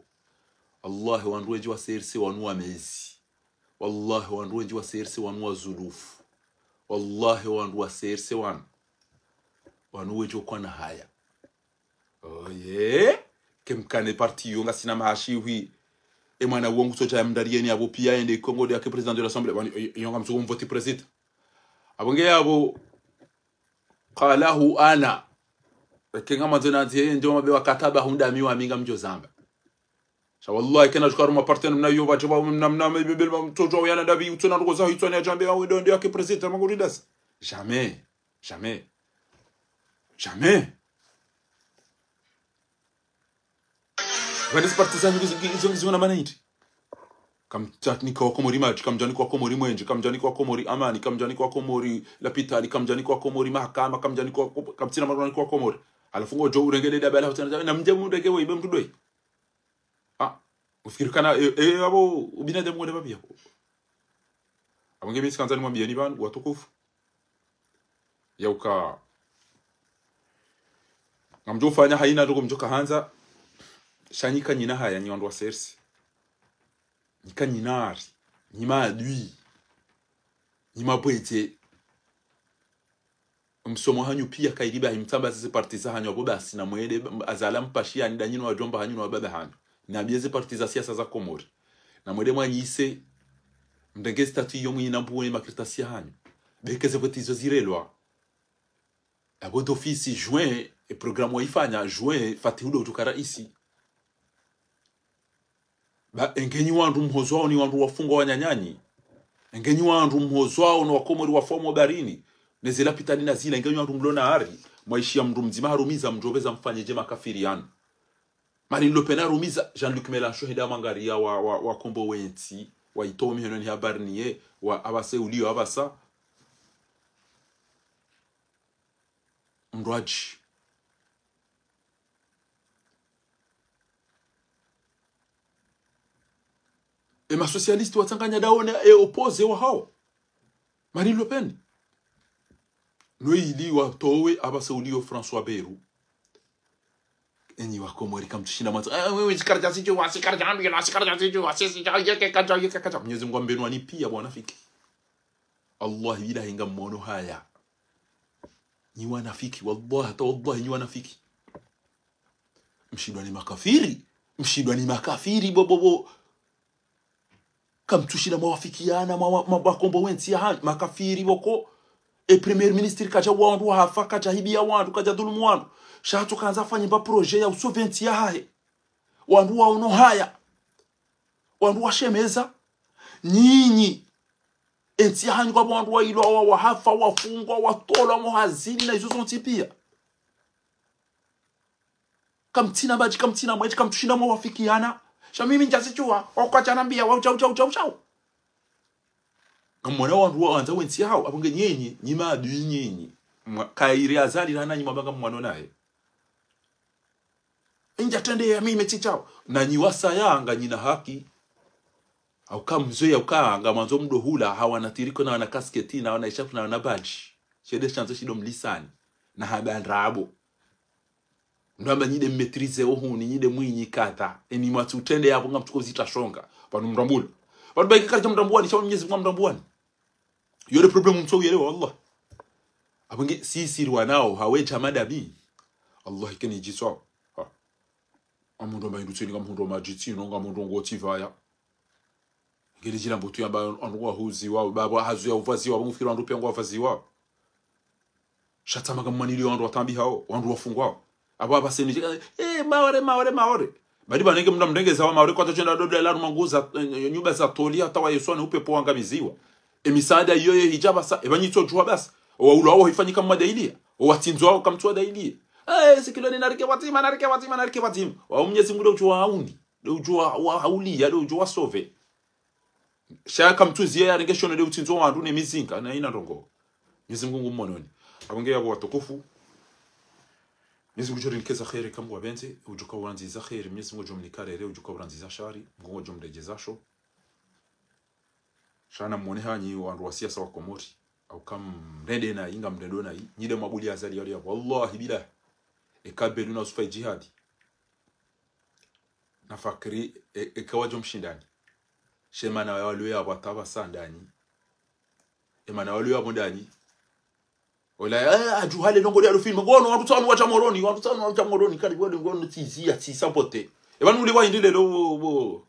wallahi wandu wa serse wanu wa mezi wallahi wandu wa serse wanu wa zulufu wallahi wandu wa serse wanu wejo kwa na haya oye kemkane parti yonga sina mahashi hui e mwana wongu soja ya mdarieni abo pia ende Congo de président de l'Assemblée yonga msuko mvoti president abonge abo qalahu ana kenga mazona tie ndio mabe wakataba hunda miwa minga mjo zamba sha wallahi kana shukaru mapartner mna yo bacho mna mebel mtoto yana dabi utona rukoza hitwana jambe wa ndo ndio president manguridas jamais Vanis partizani hizo na manaiti kamjani kwa komori maji kamjani kwa komori mwenje kamjani kwa komori amani kamjani kwa komori lapitali kamjani kwa komori mahakama kamjani kwa kamtina marwani kwa komori alafungo jo urengele dabala hotana na mje mundege we ibe mtudoi ufikiri kana abo ubinadamu wale babia abonge kanzani mwambia ni bana watukufu yauka ngamjo fanya haina ndogo mjoka hanza shanyika nyina haya nyondo wa sersi nika nyinari nyima adui nyima bwete msomo hanyu pia kairiba himtamba sisi partiza hanyu aboba sina mwede azala mpashia ni danyino wa jomba hanyu na wababa hanyu na bieze partiza siasa za Komori na mwede mwanyise mdenge statu yomu yinambuwe makritasia hanyu bekeze votizo zirelwa abo d'office juin e programme waifanya juin fatihudo utukara isi ba engenyi wandu mhozwao ni wandu wafungwa wanyanyanyi engenyi wandu mhozwao no wakomori wafomo barini nezela pitani na zina engenyi wandu mlona ari mwaishia mndu mzima harumiza mjoveza mfanye jema kafiriano Marine Le Pen harumiza Jean-Luc Mélenchon heda mangaria wa kombo wenti wa itomi heno ni habarniye wa abase ulio abasa mrwaji e ma socialiste watanganya daone e opposé wa hao Marine Le Pen no ili wa towe abase ulio François Bayrou enyi wa Komori kamtushinda mwanzo wewe sikaraja sijo wasikaraja ambi na sikaraja sijo wasisi yake kaja Mwenyezi Mungu ambenwa ni pia bwana fiki Allah bila hinga mmono haya ni wanafiki, wallahi hata wallahi ni wanafiki. Mshindwa ni makafiri, mshindwa ni makafiri bobobo. Kamtushina mawafikiana mabakombo wensi ya handi makafiri boko. Premier ministre kaja wandu hafa kaja hibia wandu kaja dhulumu wandu. Shatu kanza fanya mba proje ya usoventi ya hae. Wandu wa uno haya. Wandu wa shemeza. Nyinyi. Enti ya hani kwa wandu wa ilo wa hafa wafungwa watola muhazini na izo zonti pia. Kamtina baji kamtina mweji kamtushina mawafikiana. Shamimi njasi chua. Wakwacha nambia wau. Mwana wandu wanza wensi hao abunge nyenyi nyima adui nyenyi kairi azali rana nyima banga mwana nae inja tende ya mimi tichao na nyiwasa yanga nyina haki au kamzoe au kaanga mwanzo mdo hula hawana tiriko na wana kasketi na wana ishafu na wana badge shede chanzo shido mlisani na habandrabo ndamba nyide mmetrize ohuni nyide mwinyi kata eni mwatu tende yapo ngamtuko zitashonga panu mrambula panu baiki kaja mrambuani shawo mnyezi kwa mrambuani. Yole problem mtso yelewa Allah. Abange sisi wanao haweja madabi. Allah ikeni jiswa. Ha. Amundo ba indutsi nga mundo majiti no nga mundo ngotivaya. Ngeli jina mbutu yamba onwa huzi wao baba hazu ya uvazi wao mufiro andu pengo uvazi wao. Shatama kama manili wandu watambi hao wandu wafungwa. Abo abaseni maore. Badi banenge mnda mndengeza wa maore kwa tachenda dodo la manguza nyumba za tolia tawa yesone upepo angamiziwa. Emisaada yoyo hijaba sa ebanyito jwa basi o ulo wao hifanyika mwadailia o watinzo wao kamtua dailia sikilo ni narike watima wa Mwenyezi Mungu ujua hauni ujua wa haulia ujua sove shaka mtuzi ya ringeshone de utinzo wandu ne mizinga na ina ndongo Mwenyezi Mungu mmononi abongea abo watukufu Mwenyezi Mungu jori nikeza khairi kamwa bente ujuka uranziza khairi Mwenyezi Mungu jomnikarere ujuka uranziza shari Mungu jomrejezasho shana mwone hanyi wandu wa siasa wa Komori au kam mrede na inga mrendo na nyide mabuli azali yali ya wallahi bila ekabelu na usufai jihadi nafakiri ekawajo mshindani shema na wale ya wataba sandani emana wale ya mondani ola ajuhale nongoli ya film ngono wandu tanu wacha moroni kali wale ngono tizia tisapote ebanu uli wa indile lo bo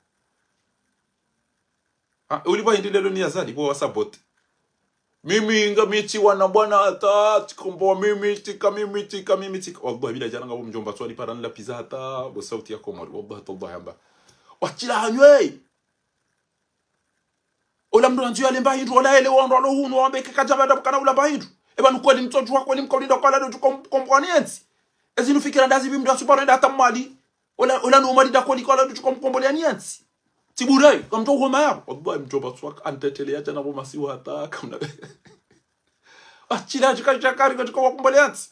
ulipa hindi lelo ni azali kwa wasaboti. Mimi inga miti wana bwana hata tikombo mimi tika. Wallahi bila jana nga mjomba swali para nila pizza hata bo sauti ya Komori. Wallahi hamba. Wachila hanywe. Ola mdo njiwa lemba hindu ola ele wando alo hunu wambe kekajaba da kana ula bahindu. Eba nukweli mtojua kweli mkolinda kwa lado tukomproniensi. Ezinu fikira ndazi bimdu asuparo hata mali. Ola no mali da kweli kwa lado tukomproniensi. Tiburai kamto homa yabo wallahi mjomba swak antetele acha na boma siwa hata kamna achila chakari kwa wakumbaliansi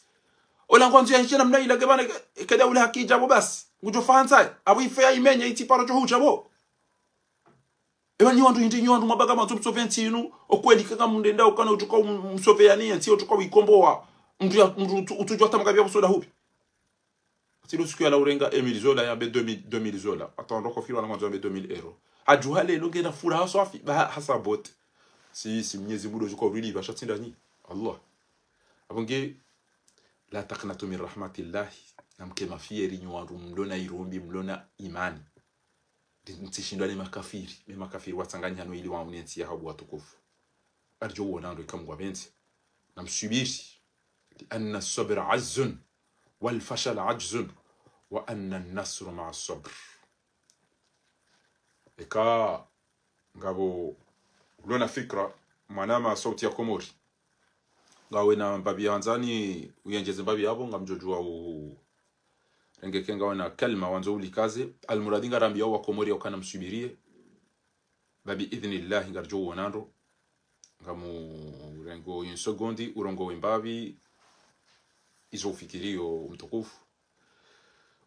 ola kwanza yanshina mnaila gebana kada ula hakija bo bas ngujo fansa abu ifea imenya itiparo cho hucha bo ewa nyi wandu mabaga mazo msoventi inu okweli kaka mndenda ukana utuka msoveani anti utuka wikomboa mtu utujwa tamakabia busoda hupi Tilo siku ya la urenga Emile Zola ya be 2000 Zola. Attends donc ofiro na mwanzo be 2000 euro. Ajuhale longe na furaha swafi ba hasabot. Si Mwenyezi Mungu juko rili ba shatinda ni. Allah. Abonge la taqnatu min rahmatillah. Namke mafieri nyandu mlona irumbi mlona imani. Ntishindwa ni makafiri. Ni makafiri watanganya no ili wa mnensi ya habu watukufu. Arjo wonando ikamwa benzi. Namsubiri. Anna as-sabr azzun. والفشل عجز وأن النصر مع الصبر إكا ngabo ulona fikra manama sauti ya Komori ngawe na mbabi anzani uyenjeze mbabi yabo ngamjojua rengekenga wana kalma wanzo ulikaze almuradinga rambia wa Komori ukana msubirie babi idhnillah ngarjo wonando ngamu rengo insegondi urongo mbabi izo fikirio mtukufu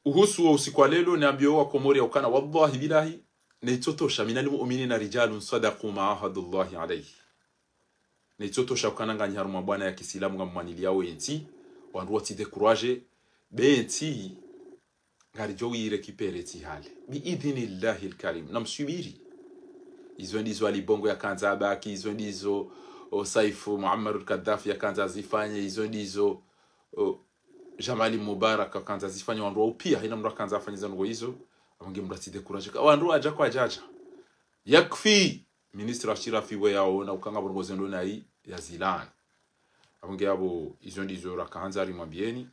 uhusu wa usiku wa lelo niambio wa Komori ukana wallahi bilahi neitotosha minal mu'minina rijalun sadaqu ma ahadullahi alayhi neitotosha ukana nganyharu mabwana ya Kiislamu ngamwanili yao enti wandu watide courage benti ngarijo irekipere ti hali bi idhnillahi alkarim namsubiri izo ndizo alibongo ya kanza baki izo ndizo Saifu Muammar al-Gaddafi ya kanza zifanye izo ndizo Jamali Mubarak kanza zifanya wandu pia haina mndu kanza afanyiza ngo hizo amange mratide kuraje wandu aja kwa jaja yakfi ministre ashirafi we yaona ukanga bongo zendo nayi ya zilani amange abo izo ndizo rakanza ari mwambieni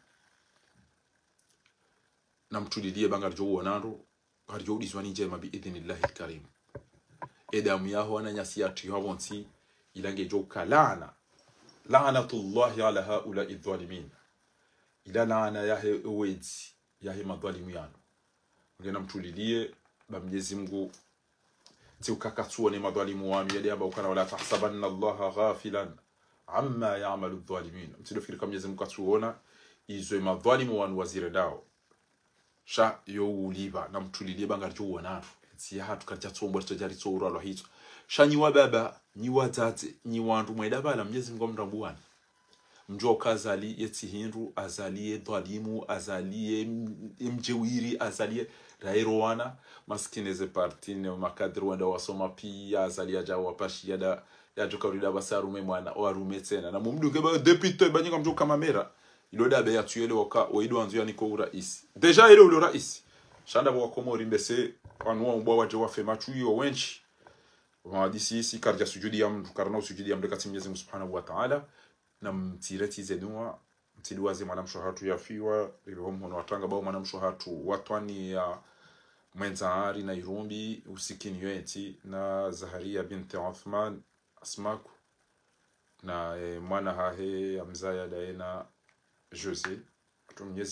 na mtulilie bangarjo wonando garjo dizwani njema bi idhnillahi karim edamu yaho ananyasi yatu yabonti ilange jo kalana la'natullahi ala haula adh-dhalimin ila laana yahe uwezi yahe madhalimu yano ngena mtulilie ba Mwenyezi Mungu tiukakatuone madhalimu wanu yale ambao kana wala tahsabanna allaha ghafilan amma ya'malu adh-dhalimin mtidofikiri kama Mwenyezi Mungu katuona izo madhalimu wanu wazire dao sha yo uliba na mtulilie bangarjo wonatu si hatu kaja tsombo tsojari tsora lo hizo shanyi wa baba ni watate ni wandu mweda bala Mwenyezi Mungu mrambuani mjo kazali yeti hindu azalie dhalimu azalie mjewiri azalie rairowana maskine ze partine makadri wanda wasoma pia azalia jawa pashi ya joka rida basarume mwana warume tena na mumduge ba député banyinga mjo kama mera iloda be yatuele waka oido anzu ya niko urais deja ile ule rais shanda bwa komori mbese wanwa mbwa waje wafe machuyo wenchi wadisi si karja sujudi ya mtu karna sujudi ya mdekati Mwenyezi Mungu Subhanahu wa Ta'ala na mtireti zenua mtiduaze mwanamsho hatu yafiwa ile homo watanga bao mwanamsho hatu watwani ya mwenzari na irumbi usikini yeti na Zaharia binti Uthman Asmaku na mwana hahe ya mzaya daena Jose Mwenyezi